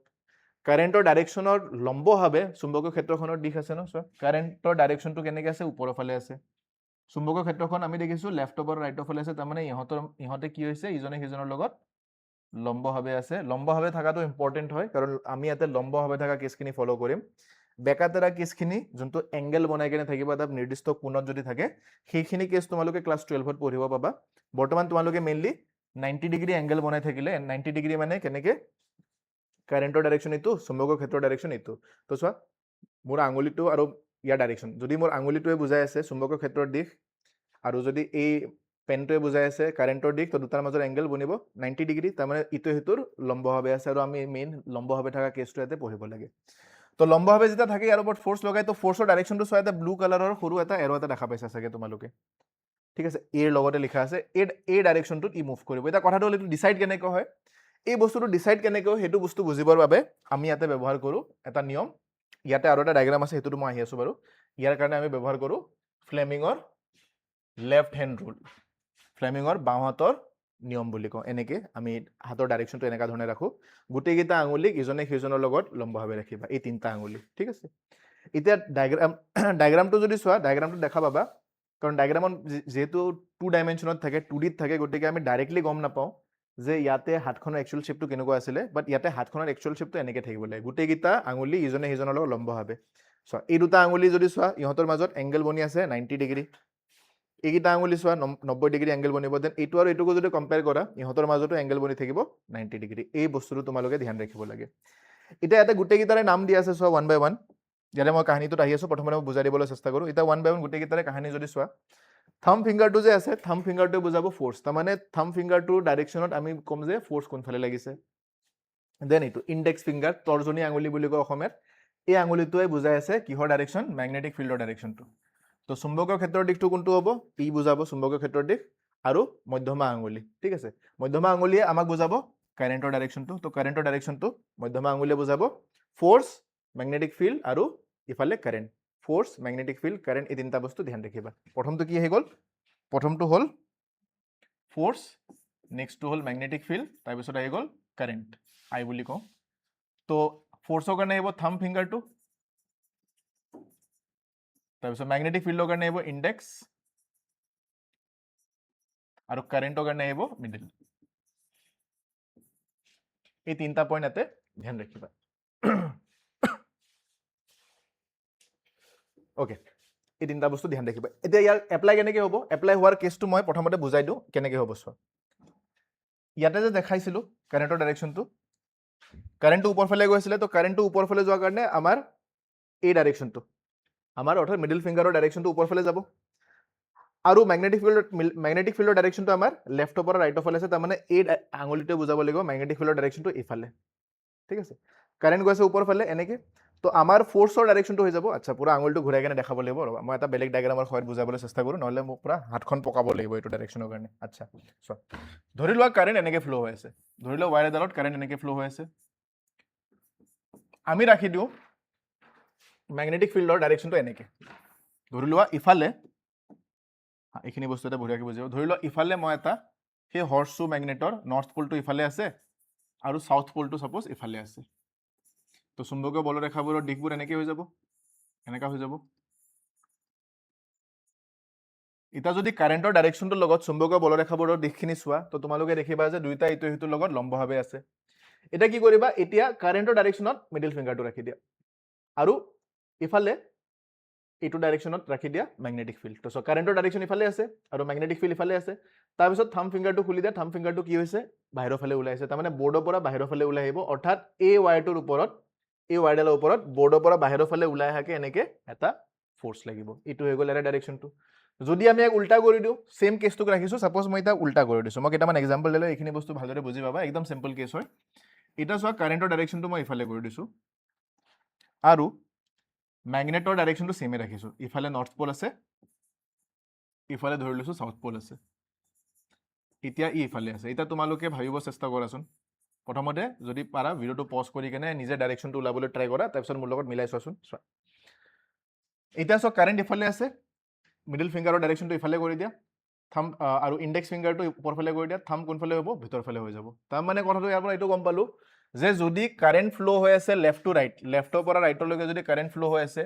কাৰেন্টৰ ডাইৰেকশনৰ লম্বভাৱে চুম্বকীয় ক্ষেত্ৰখনৰ দিশ আছে ন সো কাৰেন্টৰ ডাইৰেকশনটো কেনেকে আছে ওপৰৰ ফালে আছে চুম্বকীয় ক্ষেত্ৰখন আমি দেখিছো লেফ্ট অফ আৰু ৰাইট অফ ফালে আছে তাৰ মানে ইহঁতে কি হৈছে ইজনে সিজনৰ লগত লম্বভাৱে আছে লম্বভাৱে থাকাটো ইম্পৰ্টেন্ট হয় কাৰণ আমি ইয়াতে লম্বভাৱে থাকা কেছখিনি ফলো কৰিম বেকাতেৰা কেছখিনি যোনটো এংগেল বনাই কেনে থাকিব এটা নিৰ্দিষ্ট কোণত যদি থাকে সেইখিনি কেছ তোমালোকে ক্লাস 12 ত পঢ়িব পাবা বৰ্তমান তোমালোকে মেইনলি 90 ডিগ্ৰী এংগেল বনাই থাকিলে 90 ডিগ্ৰী মানে কেনেকে কাৰেন্টৰ ডাইৰেকশন ইটো চুম্বকীয় ক্ষেত্ৰৰ ডাইৰেকশন ইটো তো চোৱা মোৰ আঙুলিটো আৰু ইয়াৰ ডাইৰেকশন যদি মোৰ আঙুলিটোৱে বুজাই আছে চুম্বকীয় ক্ষেত্ৰৰ দিশ আৰু যদি এই পেনটোৱে বুজাই আছে কাৰেন্টৰ দিশ তো দুটাৰ মাজৰ এংগেল বনিব 90 ডিগ্ৰী তাৰ মানে ইটো হেতুৰ লম্বভাৱে আছে আৰু আমি মেইন লম্বভাৱে থাকা কেছটো ইয়াতে পঢ়িব লাগে তো লম্বভাৱে যেটা থাকে ইয়াৰ ওপৰত ফোৰ্স লগাই তো ফোৰ্সৰ ডাইৰেকশনটো চোৱা এটা ব্লু কালাৰৰ সৰু এটা এৰো এটা দেখা পাইছা চাগে তোমালোকে ঠিক আছে এৰ লগতে লিখা আছে এই ডাইৰেকশনটোত ই মুভ কৰিব এটা কথাটো হল ডিসাইড কেনেকৈ হয় এই বস্তুটো ডিসাইড কেনেকৈ হেতু বস্তু বুজিবৰ বাবে আমি ইয়াতে ব্যৱহাৰ কৰো এটা নিয়ম ইয়াতে আৰু এটা ডায়াগ্ৰাম আছে হেতুটো মই আহি আছো বাৰু ইয়াৰ কাৰণে আমি ব্যৱহাৰ কৰো ফ্লেমিঙৰ লেফট হ্যান্ড ৰুল ফ্লেমিঙৰ বাওঁ হাতৰ নিয়ম বুলি কওঁ এনেকে আমি হাতৰ ডাইৰেকশনটো এনেকা ধৰণে ৰাখো গুটেইকেইটা আঙুলিক ইজনে সিজনৰ লগত লম্বভাৱে ৰাখিবা এই তিনটা আঙুলি ঠিক আছে এতিয়া ডায়াগ্ৰামটো যদি চোৱা ডায়াগ্ৰামটো দেখা পাবা কাৰণ ডায়াগ্ৰামত যেহেতু 2 ডাইমেনশনত থাকে 2D ত থাকে গতিকে আমি ডাইৰেক্টলি গম নাপাওঁ যে ইয়াতে হাতখনৰ একচুয়াল শেপটো কেনেকুৱা আছিলে বাট ইয়াতে হাতখনৰ একচুয়াল শেপটো এনেকে থাকিব লাগে গুটেইকেইটা আঙুলি ইজনে সিজনৰ লগত লম্বভাৱে চোৱা এই দুটা আঙুলি যদি চোৱা ইহঁতৰ মাজত এংগেল বনি আছে 90 ডিগ্ৰী এইকেইটা আঙুলি চোৱা 90 ডিগ্ৰী এংগেল বনিব দেন এইটো আৰু এইটোকো যদি কম্পেয়াৰ কৰা ইহঁতৰ মাজতো এংগেল বনি থাকিব 90 ডিগ্ৰী এই বস্তুটো তোমালোকে ধ্যান ৰাখিব লাগে এতিয়া ইয়াতে গুটেইকেইটাৰে নাম দিয়া আছে চোৱা 1 বাই 1 ইয়াতে মই কাহিনীটোত আহি আছো প্ৰথমতে মই বুজাই দিবলৈ চেষ্টা কৰো এটা 1 বাই 1 গুটেইকেইটাৰে কাহিনী যদি চোৱা থাম ফিংগাৰটো যে আছে থাম ফিংগাৰটোৱে বুজাব ফোৰ্স তাৰ মানে থাম ফিংগাৰটোৰ ডাইৰেকশনত আমি কম যে ফোৰ্স কোনফালে লাগিছে দেন এইটো ইনডেক্স ফিংগাৰ তৰ্জনী আঙুলি বুলি কয় অসমীয়াত এই আঙুলিটোৱে বুজাই আছে কিহৰ ডাইৰেকশন ম্যাগনেটিক ফিল্ডৰ ডাইৰেকশনটো তো চুম্বকীয় ক্ষেত্ৰৰ দিশটো কোনটো হ'ব ই বুজাব চুম্বকীয় ক্ষেত্ৰৰ দিশ আৰু মধ্যমা আঙুলি ঠিক আছে মধ্যমা আঙুলিয়ে আমাক বুজাব কাৰেন্টৰ ডাইৰেকশনটো তো কাৰেন্টৰ ডাইৰেকশনটো মধ্যমা আঙুলিয়ে বুজাব ফোৰ্স ম্যাগনেটিক ফিল্ড আৰু ইফালে current force magnetic field current এই তিনটা বস্তু ধ্যান ৰাখিবা প্ৰথমটো কি হৈ গল প্ৰথমটো হল ফোৰ্স নেক্সটটো হল ম্যাগনেটিক ফিল্ড তাৰ পিছত আহি গল কাৰেন্ট আই বুলি কওঁ তো ফোৰ্সৰ কাৰণে আহিব থাম ফিংগাৰটো তাৰ পিছত ম্যাগনেটিক ফিল্ডৰ কাৰণে আহিব ইনডেক্স আৰু কাৰেন্টৰ কাৰণে আহিব মিডল এই তিনটা পইণ্ট ইয়াতে ধ্যান ৰাখিবা ওকে এই তিনটা বস্তু ধ্যান ৰাখিবা এতিয়া ইয়াৰ এপ্লাই কেনেকৈ হ'ব এপ্লাই হোৱাৰ কেছটো মই প্ৰথমতে বুজাই দিওঁ কেনেকৈ হ'ব চোৱা ইয়াতে যে দেখাইছিলো কাৰেন্টৰ ডাইৰেকশনটো কাৰেন্টটো ওপৰ ফালে গৈছিলে তো কাৰেন্টটো ওপৰ ফালে যোৱাৰ কাৰণে আমাৰ এই ডাইৰেকশনটো আমাৰ অৰ্থাৎ মিডল ফিংগাৰৰ ডাইৰেকশনটো ওপৰ ফালে যাব আৰু ম্যাগনেটিক ফিল্ডৰ ডাইৰেকশনটো আমাৰ লেফ্টৰ পৰা ৰাইটৰ ফালে আছে তাৰ মানে এই আঙুলিটোৱে বুজাব লাগিব ম্যাগনেটিক ফিল্ডৰ ডাইৰেকশনটো ইফালে ঠিক আছে কাৰেন্ট গৈছে ওপৰ ফালে এনেকে তো আমাৰ ফোৰ্সৰ ডাইৰেকশনটো হৈ যাব আচ্ছা পুৰা আঙুলটো ঘূৰাই কেনে দেখাব লাগিব ৰবা মই এটা বেলেগ ডায়াগ্ৰামৰ সহায়ত বুজাবলৈ চেষ্টা কৰো নহলে মোক পুৰা হাতখন পকাব লাগিব এইটো ডাইৰেকশনৰ কাৰণে আচ্ছা চোৱা ধৰি লোৱা কাৰেন্ট এনেকে ফ্লো হৈ আছে ধৰি লোৱা ওয়্যাৰ এডালত কাৰেন্ট এনেকে ফ্লো হৈ আছে আমি ৰাখি দিওঁ ম্যাগনেটিক ফিল্ডৰ ডাইৰেকশনটো এনেকে ধৰি লোৱা ইফালে এইখিনি বস্তু এটা বঢ়িয়াকৈ বুজিব ধৰি লোৱা ইফালে মই এটা সেই হৰ্সশু ম্যাগনেটৰ নৰ্থ পোলটো ইফালে আছে আৰু সাউথ পোলটো সাপোজ ইফালে আছে তো চুম্বকীয় বলৰেখাবোৰৰ দিশবোৰ এনেকে হৈ যাব এনেকা হৈ যাব এটা যদি কাৰেন্টৰ ডাইৰেকশনটোৰ লগত চুম্বকীয় বলৰেখাবোৰৰ দিশখিনি চোৱা তো তোমালোকে দেখিবা যে দুইটা ইটো হিটোৰ লগত লম্বভাৱে আছে এটা কি কৰিবা এতিয়া কাৰেন্টৰ ডাইৰেকশনত মিডল ফিংগাৰটো ৰাখি দিয়া আৰু ইফালে এইটো ডাইৰেকশনত ৰাখি দিয়া ম্যাগনেটিক ফিল্ড তো সো কাৰেন্টৰ ডাইৰেকশন ইফালে আছে আৰু ম্যাগনেটিক ফিল্ড ইফালে আছে তাৰ পিছত থাম ফিংগাৰটো খুলি দিয়া থাম ফিংগাৰটো কি হৈছে বাহিৰৰ ফালে ওলাই আছে তাৰ মানে বৰ্ডৰ পৰা বাহিৰৰ ফালে ওলাই আহিব অৰ্থাৎ এই ওয়্যাৰটোৰ ওপৰত এই ওয়্যাৰডালৰ ওপৰত বৰ্ডৰ পৰা বাহিৰৰ ফালে ওলাই আহাকে এনেকে এটা ফোৰ্স লাগিব এইটো হৈ গল এৰ ডাইৰেকশনটো যদি আমি এক উল্টা কৰি দিওঁ সেম কেছটোক ৰাখিছো সাপোজ মই এটা উল্টা কৰি দিছো মই কেইটামান এক্সাম্পল দিলে এইখিনি বস্তু ভালদৰে বুজি পাবা একদম সিম্পল কেছ হয় এটা চোৱা কাৰেণ্টৰ ডাইৰেকশ্যনটো মই ইফালে কৰি দিছোঁ আৰু মেগনেটৰ ডাইৰেকশ্যনটো সেমে ৰাখিছোঁ ইফালে নৰ্থ পল আছে ইফালে ধৰি লৈছোঁ সাউথ পল আছে এতিয়া ইফালে আছে এতিয়া তোমালোকে ভাবিব চেষ্টা কৰাচোন প্ৰথমতে যদি পাৰা ভিডিঅ'টো পজ কৰি কেনে নিজে ডাইৰেকশ্যনটো ওলাবলৈ ট্ৰাই কৰা তাৰপিছত মোৰ লগত মিলাই চোৱাচোন চোৱা এতিয়া চোৱা কাৰেণ্ট ইফালে আছে মিডল ফিংগাৰৰ ডাইৰেকশ্যনটো ইফালে কৰি দিয়া থাম আৰু ইণ্ডেক্স ফিংগাৰটো ওপৰ ফালে কৰি দিয়া থাম কোনফালে হ'ব ভিতৰ ফালে হৈ যাব তাৰ মানে কথাটো ইয়াৰ পৰা এইটো গম পালো যে যদি কাৰেণ্ট ফ্ল' হৈ আছে লেফ্ট টু ৰাইট লেফ্টৰ পৰা ৰাইটলৈকে যদি কাৰেণ্ট ফ্ল' হৈ আছে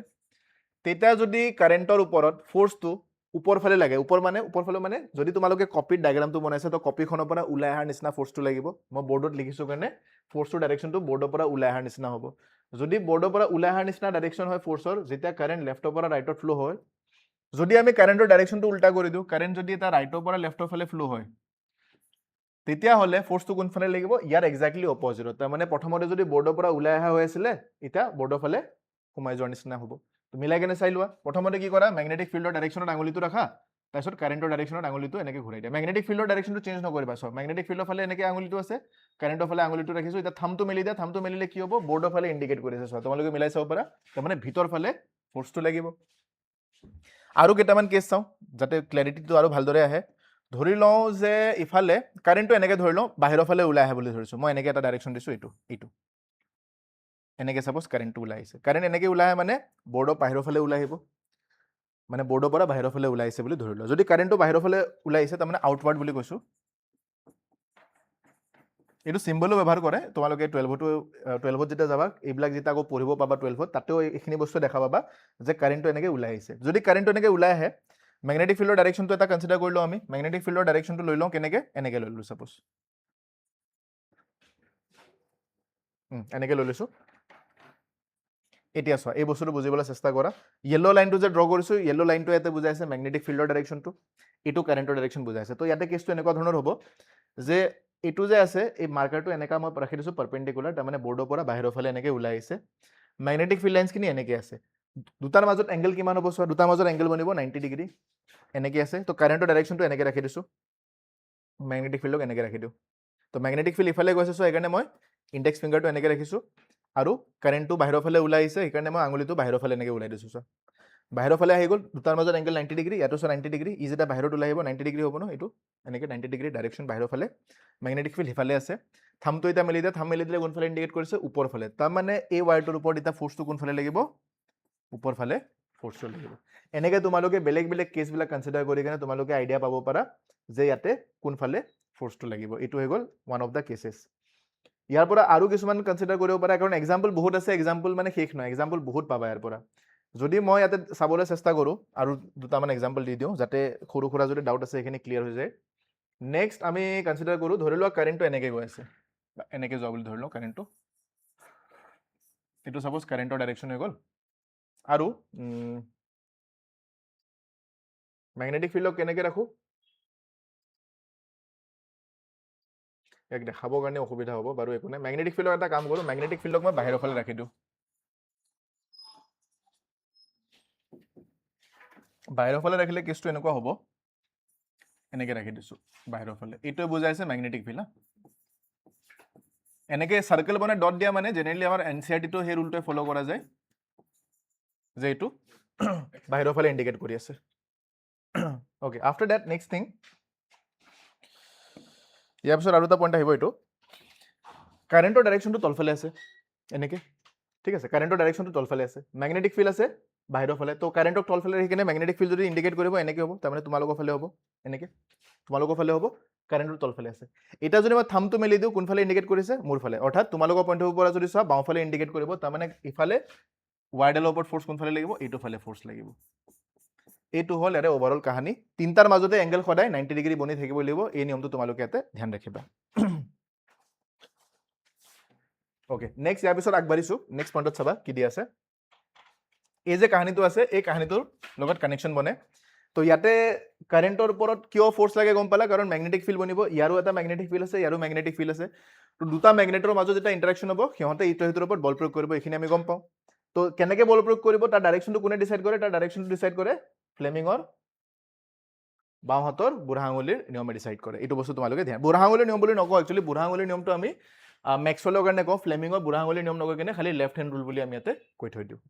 তেতিয়া যদি কাৰেণ্টৰ ওপৰত ফ'ৰ্চটো ওপৰ ফালে লাগে ওপৰ ফালে মানে যদি তোমালোকে কপিত ডায়েগ্ৰামটো বনাইছে তো কপিখনৰ পৰা ওলাই অহাৰ নিচিনা ফ'ৰ্চটো লাগিব মই বৰ্ডত লিখিছোঁ কাৰণে ফ'ৰ্চটোৰ ডাইৰেকশ্যনটো বৰ্ডৰ পৰা ওলাই অহাৰ নিচিনা হ'ব যদি বৰ্ডৰ পৰা ওলাই অহাৰ নিচিনা ডাইৰেকশ্যন হয় ফ'ৰ্চৰ যেতিয়া কাৰেণ্ট লেফ্টৰ পৰা ৰাইটত ফ্ল' হয় যদি আমি কাৰেণ্টৰ ডাইৰেকশ্যনটো উল্টা কৰি দিওঁ কাৰেণ্ট যদি এটা ৰাইটৰ পৰা লেফ্টৰ ফালে ফ্ল' হয় তেতিয়াহ'লে ফ'ৰ্চটো কোনফালে লাগিব ইয়াৰ এক্সাক্টলি অপজিটত তাৰমানে প্ৰথমতে যদি বৰ্ডৰ পৰা ওলাই অহা হৈ আছিলে এতিয়া বৰ্ডৰ ফালে সোমাই যোৱাৰ নিচিনা হ'ব মিলাই কেনে চাই লোৱা প্ৰথমতে কি কৰা মেগনেটিক ফিল্ডৰ ডাইৰেকশ্যনত আঙুলিটো ৰাখা তাৰপিছত কাৰেণ্টৰ ডাইৰেকশ্যনত আঙুলিটো এনেকৈ ঘূৰাই দিয়া মেগনেটিক ফিল্ডৰ ডাইৰেকশ্যনটো চেঞ্জ নকৰিবা চব মেগনেটিক ফিল্ডৰ ফালে এনেকৈ আঙুলিটো আছে কাৰেণ্টৰ ফালে আঙুলিটো ৰাখিছোঁ এতিয়া থামটো মেলি দিয়া থামটো মেলিলে কি হ'ব বৰ্ডৰ ফালে ইণ্ডিকেট কৰিছে চোৱা তোমালোকে মিলাই চাব পাৰা তাৰমানে ভিতৰ ফালে ফ'ৰ্চটো লাগিব আৰু কেইটামান কেছ চাওঁ যাতে ক্লেৰিটিটো আৰু ভালদৰে আহে ধৰি লওঁ যে ইফালে কাৰেণ্টটো এনেকৈ ধৰি লওঁ বাহিৰৰ ফালে ওলাই আহে বুলি ধৰিছোঁ মই এনেকৈ এটা ডাইৰেকশ্যন দিছোঁ এইটো এনেকৈ চাপ'জ কাৰেণ্টটো ওলাই আহিছে কাৰেণ্ট এনেকৈ ওলাই আহে মানে বৰ্ডৰ বাহিৰৰ ফালে ওলাই আহিব মানে বৰ্ডৰ পৰা বাহিৰৰ ফালে ওলাই আহিছে বুলি ধৰি লোৱা যদি কাৰেণ্টটো বাহিৰৰ ফালে ওলাই আহিছে তাৰমানে আউটৱাৰ্ড বুলি কৈছোঁ এইটো চিম্বলো ব্যৱহাৰ কৰে তোমালোকে 12ত যেতিয়া যাবা এইবিলাক যেতিয়া আকৌ পঢ়িব পাবা 12ত তাতেও এইখিনি বস্তু দেখা পাবা যে কাৰেণ্টটো এনেকৈ ওলাই আহিছে যদি কাৰেণ্টটো এনেকৈ ওলাই আহে মেগনেটিক ফিল্ডৰ ডাইৰেকশ্যনটো এটা কনচিডাৰ কৰি লওঁ আমি মেগনেটিক ফিল্ডৰ ডাইৰেকশ্যনটো লৈ লওঁ এনেকৈ লৈ লওঁ ছাপ'জ এনেকৈ লৈ লৈছোঁ এতিয়া চোৱা এই বস্তুটো বুজিবলৈ চেষ্টা কৰা য়েল্ল' লাইনটো যে ড্ৰ কৰিছোঁ য়েল্ল' লাইনটো ইয়াতে বুজাইছে মেগনেটিক ফিল্ডৰ ডাইৰেকশ্যনটো এইটো কাৰেণ্টৰ ডাইৰেকশ্যন বুজাইছে তো ইয়াতে কেছটো এনেকুৱা ধৰণৰ হ'ব যে এইটো যে আছে এই মাৰ্কাৰটো এনেকুৱা মই ৰাখি দিছোঁ পাৰ্পেণ্ডিকুলাৰ তাৰমানে বৰ্ডৰ পৰা বাহিৰৰ ফালে এনেকৈ ওলাই আহিছে মেগনেটিক ফিল্ড লাইনছখিনি এনেকৈ আছে দুটাৰ মাজত এংগেল কিমান হ'ব চোৱা দুটাৰ মাজত এংগেল বনিব 90 ডিগ্ৰী এনেকৈ আছে তো কাৰেণ্টৰ ডাইৰেকশ্যনটো এনেকৈ ৰাখি দিছোঁ মেগনেটিক ফিল্ডক এনেকৈ ৰাখি দিওঁ তো মেগনেটিক ফিল্ড ইফালে গৈছে চ' সেইকাৰণে মই ইণ্ডেক্স ফিংগাৰটো এনেকৈ ৰাখিছোঁ আৰু কাৰেণ্টটো বাহিৰৰ ফালে ওলাই আহিছে সেইকাৰণে মই আঙুলিটো বাহিৰৰ ফালে এনেকৈ ওলাই দিছোঁ চোৱা বাহিৰৰ ফালে আহি গ'ল দুটাৰ মাজত এংগেল 90 ডিগ্ৰী ইয়াতো চোৱা 90 ডিগ্ৰী ই যেতিয়া বাহিৰত ওলাই আহিব 90 ডিগ্ৰী হ'ব ন এইটো এনেকৈ 90 ডিগ্ৰী ডাইৰেকশ্যন বাহিৰৰ ফালে মেগনেটিক ফিল্ড সিফালে আছে থামটো এতিয়া মেলি দিয়া থাম মেলি দিলে কোনফালে ইণ্ডিকেট কৰিছে ওপৰ ফালে তাৰমানে এই ৱায়াৰটোৰ ওপৰত এতিয়া ফ'ৰ্চটো কোনফালে লাগিব ওপৰ ফালে ফ'ৰ্চটো লাগিব এনেকৈ তোমালোকে বেলেগ বেলেগ কেছবিলাক কনচিডাৰ কৰি কেনে তোমালোকে আইডিয়া পাব পাৰা যে ইয়াতে কোনফালে ফ'ৰ্চটো লাগিব এইটো হৈ গ'ল ওৱান অফ দ্য কেছেছ ইয়াৰ পৰা আৰু কিছুমান কনচিডাৰ কৰিব পাৰা কাৰণ এক্সাম্পল বহুত আছে এক্সাম্পল মানে শেষ নহয় এক্সাম্পল বহুত পাবা ইয়াৰ পৰা যদি মই ইয়াতে চাবলৈ চেষ্টা কৰোঁ আৰু দুটামান এক্সাম্পল দি দিওঁ যাতে সৰু সুৰা যদি ডাউট আছে সেইখিনি ক্লিয়াৰ হৈ যায় নেক্সট আমি কনচিডাৰ কৰোঁ ধৰি লোৱা কাৰেণ্টটো এনেকৈ গৈ আছে এনেকৈ যোৱা বুলি ধৰি লওঁ কাৰেণ্টটো এইটো ছাপ'জ কাৰেণ্টৰ ডাইৰেকশ্যন হৈ গ'ল আৰু মেগনেটিক ফিল্ডক কেনেকৈ ৰাখোঁ ইয়াক দেখাবৰ কাৰণে অসুবিধা হ'ব বাৰু একো নাই মেগনেটিক ফিল্ডৰ এটা কাম কৰোঁ মেগনেটিক ফিল্ডক মই বাহিৰৰ ফালে ৰাখি দিওঁ বাহিৰৰ ফালে ৰাখিলে কেছটো এনেকুৱা হ'ব এনেকৈ ৰাখি দিছোঁ বাহিৰৰ ফালে এইটোৱে বুজাইছে মেগনেটিক ফিল্ড এনেকৈ চাৰ্কেল বনাই ডট দিয়া মানে জেনেৰেলি আমাৰ NCERT-টো সেই ৰুলটোৱে ফ'ল' কৰা যায় যে এইটো বাহিৰৰ ফালে ইণ্ডিকেট কৰি আছে okay after that next thing ইয়াৰ পিছত আৰু এটা পইণ্ট আহিব এইটো কাৰেণ্টৰ ডাইৰেকশ্যনটো তলফালে আছে এনেকৈ ঠিক আছে কাৰেণ্টৰ ডাইৰেকশ্যনটো তলফালে আছে মেগনেটিক ফিল্ড আছে বাহিৰৰ ফালে তো কাৰেণ্টক তলফালে ৰাখি কিনে মেগনেটিক ফিল্ড যদি ইণ্ডিকেট কৰিব এনেকৈ হ'ব তাৰমানে তোমালোকৰ ফালে হ'ব এনেকৈ তোমালোকৰ ফালে হ'ব কাৰেণ্টটো তলফালে আছে এতিয়া যদি মই থামটো মেলি দিওঁ কোনফালে ইণ্ডিকেট কৰিছে মোৰ ফালে অৰ্থাৎ তোমালোকৰ পইণ্টৰ পৰা যদি চোৱা বাওঁফালে ইণ্ডিকেট কৰিব তাৰমানে ইফালে ৱায়াৰডালৰ ওপৰত ফ'ৰ্চ কোনফালে লাগিব এইটো ফালে ফ'ৰ্চ লাগিব এইটো হ'ল ইয়াৰে অভাৰঅল কাহানী তিনিটাৰ মাজতে এংগেল সদায় 90 ডিগ্ৰী বনি থাকিব লাগিব এই নিয়মটো তোমালোকে ইয়াতে ধ্যান ৰাখিবা অ'কে নেক্সট ইয়াৰ পিছত আগবাঢ়িছোঁ নেক্সট পইণ্টত চাবা কি দি আছে এই যে কাহিনীটো আছে এই কাহিনীটোৰ লগত কানেকশ্যন বনে তো ইয়াতে কাৰেণ্টৰ ওপৰত কিয় ফ'ৰ্চ লাগে গম পালা কাৰণ মেগনেটিক ফিল্ড বনিব ইয়াৰো এটা মেগনেটিক ফিল্ড আছে ইয়াৰো মেগনেটিক ফিল্ড আছে তো দুটা মেগনেটৰ মাজত যেতিয়া ইণ্টাৰেকশ্যন হ'ব সিহঁতে ইটো সিটোৰ ওপৰত বল প্ৰয়োগ কৰিব এইখিনি আমি গম পাওঁ তো কেনেকৈ বল প্ৰয়োগ কৰিব তাৰ ডাইৰেকশ্যনটো কোনে ডিচাইড কৰে তাৰ ডাইৰেকশ্যনটো ডিচাইড কৰে ফ্লেমিঙৰ বাওঁ হাতৰ বুঢ়া আঙুলিৰ নিয়মে ডিচাইড কৰে এইটো বস্তু তোমালোকে ধ্যান বুঢ়া আঙুলিৰ নিয়ম বুলি নকওঁ একচুৱেলি বুঢ়া আঙুলিৰ নিয়মটো আমি মেক্সৱেলৰ কাৰণে কওঁ ফ্লেমিঙৰ বুঢ়া আঙুলিৰ নিয়ম নকৈ কিনে খালি লেফ্ট হেণ্ড ৰুল বুলি আমি ইয়াতে কৈ থৈ দিওঁ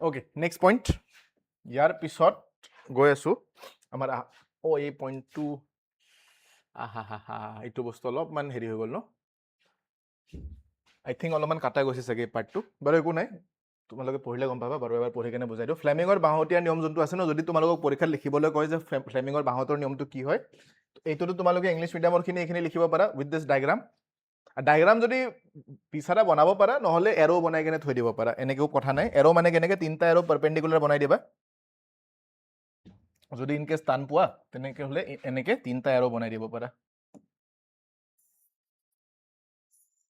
Okay, next point. ইয়াৰ পিছত গৈ আছো আমাৰ এই পইণ্টটো এইটো বস্তু অলপমান হেৰি হৈ গ'ল ন আই থিংক অলপমান কাটা গৈছে চাগে এই পাৰ্টটো বাৰু একো নাই তোমালোকে পঢ়িলে গম পাবা বাৰু এবাৰ পঢ়ি কেনে বুজাই দিওঁ ফ্লেমিঙৰ বাঁহতীয়া নিয়ম যোনটো আছে ন যদি তোমালোকক পৰীক্ষাত লিখিবলৈ কয় যে ফ্লেমিঙৰ বাঁহতৰ নিয়মটো কি হয় এইটোতো তোমালোকে ইংলিছ মিডিয়ামৰখিনি এইখিনি লিখিব পাৰা উইথ দিছ ডায়েগ্ৰাম যদি পিছাৰা বনাব পাৰা নহ'লে এৰো বনাই কেনে থৈ দিব পাৰা এনেকেও কথা নাই এৰো মানে কেনেকৈ তিনিটা এৰো পাৰপেণ্ডিকুলাৰ বনাই দিবা যদি ইনকেছ টান পোৱা তেনেকৈ হ'লে এনেকৈ তিনিটা এৰো বনাই দিব পাৰা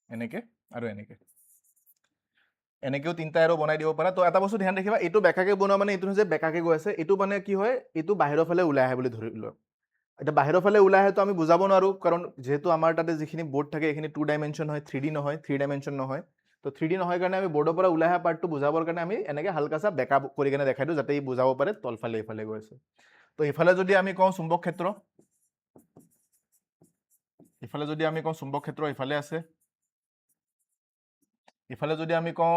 এনেকৈ আৰু এনেকেও তিনিটা এৰো বনাই দিব পাৰা তো এটা বস্তু ধ্যান ৰাখিবা এইটো বেকাকৈ বনোৱা মানে এইটো যে বেকাকৈ গৈ আছে এইটো মানে কি হয় এইটো বাহিৰৰ ফালে ওলাই আহে বুলি ধৰি লোৱা এতিয়া বাহিৰৰ ফালে ওলাই আহে তো আমি বুজাব নোৱাৰোঁ কাৰণ যিহেতু আমাৰ তাতে যিখিনি বৰ্ড থাকে এইখিনি 2 ডাইমেনশ্যন হয় 3D নহয় 3 ডাইমেনশ্যন নহয় তো 3D নহয় কাৰণে আমি বৰ্ডৰ পৰা ওলাই অহা পাৰ্টটো বুজাবৰ কাৰণে আমি এনেকৈ হালকাচা বেকা কৰি কেনে দেখাই দিওঁ যাতে ই বুজাব পাৰে তলফালে এইফালে গৈ আছে তো ইফালে যদি আমি কওঁ চুম্বক ক্ষেত্ৰ ইফালে যদি আমি কওঁ চুম্বক ক্ষেত্ৰ ইফালে আছে ইফালে যদি আমি কওঁ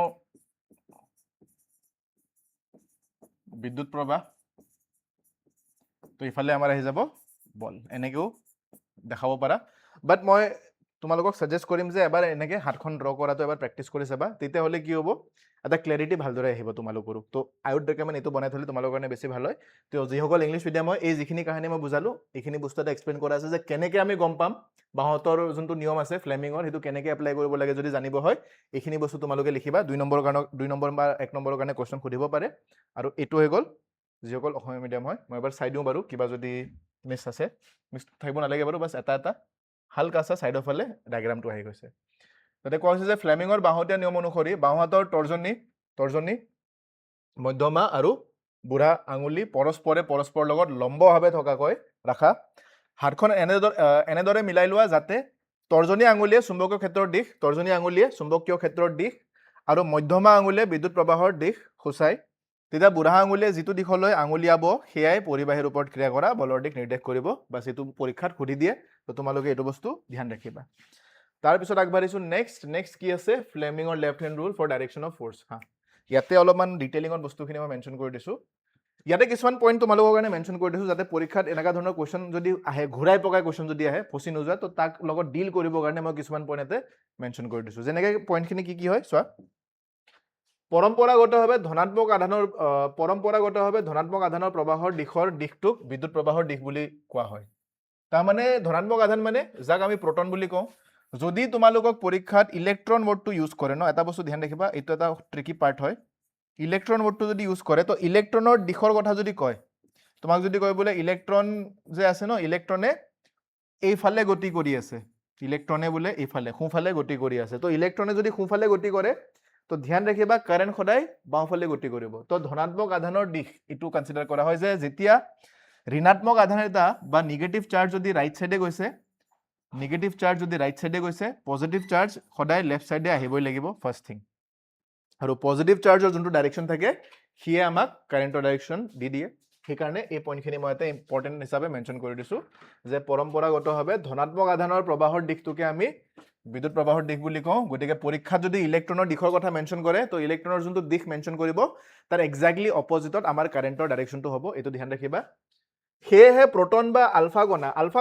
বিদ্যুৎ প্ৰবাহ তো ইফালে আমাৰ আহি যাব বল এনেকেও দেখাব পাৰা বাট মই তোমালোকক সাজেষ্ট কৰিম যে এবাৰ এনেকৈ হাতখন ড্ৰ কৰাটো এবাৰ প্ৰেক্টিছ কৰি চাবা তেতিয়াহ'লে কি হ'ব এটা ক্লেৰিটি ভালদৰে আহিব তোমালোকৰো তো আই উড ৰেকমেণ্ড এইটো বনাই থ'লে তোমালোকৰ কাৰণে বেছি ভাল হয় তো যিসকল ইংলিছ মিডিয়াম হয় এই যিখিনি কাহিনী মই বুজালোঁ এইখিনি বস্তু এটা এক্সপ্লেইন কৰা আছে যে কেনেকৈ আমি গম পাম বাঁহতৰ যোনটো নিয়ম আছে ফ্লেমিঙৰ সেইটো কেনেকৈ এপ্লাই কৰিব লাগে যদি জানিব হয় এইখিনি বস্তু তোমালোকে লিখিবা 2 নম্বৰ বা 1 নম্বৰৰ কাৰণে কুৱেশ্যন সুধিব পাৰে আৰু এইটো হৈ গ'ল যিসকল অসমীয়া মিডিয়াম হয় মই এবাৰ চাই দিওঁ বাৰু কিবা যদি মিছ আছে মিছ থাকিব নালাগে বাৰু বাছ এটা হালকাচা ছাইডৰ ফালে ডায়েগ্ৰামটো আহি গৈছে তাতে কোৱা হৈছে যে ফ্লেমিঙৰ বাঁহতীয়া নিয়ম অনুসৰি বাওঁহাতৰ তৰ্জনী মধ্যমা আৰু বুঢ়া আঙুলি পৰস্পৰৰ লগত লম্বভাৱে থকাকৈ ৰাখা হাতখন এনেদৰে মিলাই লোৱা যাতে তৰ্জনী আঙুলিয়ে চুম্বকীয় ক্ষেত্ৰৰ দিশ আৰু মধ্যমা আঙুলিয়ে বিদ্যুৎ প্ৰবাহৰ দিশ সূচায় তেতিয়া বুঢ়া আঙুলিয়ে যিটো দিশলৈ আঙুলিয়াব সেয়াই পৰিবাহীৰ ওপৰত ক্ৰিয়া কৰা বলৰ দিশ নিৰ্দেশ কৰিব বাছ এইটো পৰীক্ষাত সুধি দিয়ে তো তোমালোকে এইটো বস্তু ধ্যান ৰাখিবা তাৰপিছত আগবাঢ়িছোঁ নেক্সট কি আছে ফ্লেমিঙৰ left hand rule for direction of force ইয়াতে অলপমান ডিটেইলিঙত বস্তুখিনি মই মেনশ্যন কৰি দিছোঁ ইয়াতে কিছুমান পইণ্ট তোমালোকৰ কাৰণে মেনশ্যন কৰি দিছোঁ যাতে পৰীক্ষাত এনেকুৱা ধৰণৰ কুৱেশ্যন যদি আহে ঘূৰাই পকাই কুৱেশ্যন যদি আহে ফচি নোযোৱা তো তাক লগত ডিল কৰিবৰ কাৰণে মই কিছুমান পইণ্ট ইয়াতে মেনশ্যন কৰি দিছোঁ যেনেকৈ পইণ্টখিনি কি হয় চোৱা পৰম্পৰাগতভাৱে ধনাত্মক আধানৰ প্ৰবাহৰ দিশটোক বিদ্যুৎ প্ৰবাহৰ দিশ বুলি কোৱা হয় তাৰমানে ধনাত্মক আধান মানে যাক আমি প্ৰটন বুলি কওঁ যদি তোমালোকক পৰীক্ষাত ইলেক্ট্ৰন ৱৰ্ডটো ইউজ কৰে ন এটা বস্তু ধ্যান ৰাখিবা এইটো এটা ট্ৰিকি পাৰ্ট হয় ইলেক্ট্ৰন ৱৰ্ডটো যদি ইউজ কৰে তো ইলেক্ট্ৰনৰ দিশৰ কথা যদি কয় তোমাক যদি কয় বোলে ইলেক্ট্ৰন যে আছে ন ইলেক্ট্ৰনে এইফালে গতি কৰি আছে ইলেক্ট্ৰনে বোলে এইফালে সোঁফালে গতি কৰি আছে তো ইলেক্ট্ৰনে যদি সোঁফালে গতি কৰে তো ধ্যান ৰাখিবা কাৰেণ্ট সদায় বাওঁফালে গতি কৰিব তো ধনাত্মক আধানৰ দিশ এইটো কনচিডাৰ কৰা হয় যে যেতিয়া ঋণাত্মক আধান এটা বা নিগেটিভ চাৰ্জ যদি ৰাইট চাইডে গৈছে পজিটিভ চাৰ্জ সদায় লেফ্ট চাইডে আহিবই লাগিব ফাৰ্ষ্ট থিং আৰু পজিটিভ চাৰ্জৰ যোনটো ডাইৰেকশ্যন থাকে সিয়ে আমাক কাৰেণ্টৰ ডাইৰেকশ্যন দি দিয়ে সেইকাৰণে এই পইণ্টখিনি মই এটা ইম্পৰ্টেণ্ট হিচাপে মেনশ্যন কৰি দিছোঁ যে পৰম্পৰাগতভাৱে ধনাত্মক আধানৰ প্ৰবাহৰ দিশটোকে আমি বিদ্যুৎ প্ৰবাহৰ দিশ বুলি কওঁ গতিকে পৰীক্ষাত যদি ইলেক্ট্ৰনৰ দিশৰ কথা মেনশ্যন কৰে তো ইলেক্ট্ৰনৰ যোনটো দিশ মেনশ্যন কৰিব তাৰ এক্সাক্টলি অপজিটত আমাৰ কাৰেণ্টৰ ডাইৰেকশ্যনটো হ'ব এইটো ধ্যান ৰাখিবা সেয়েহে প্ৰটন বা আলফা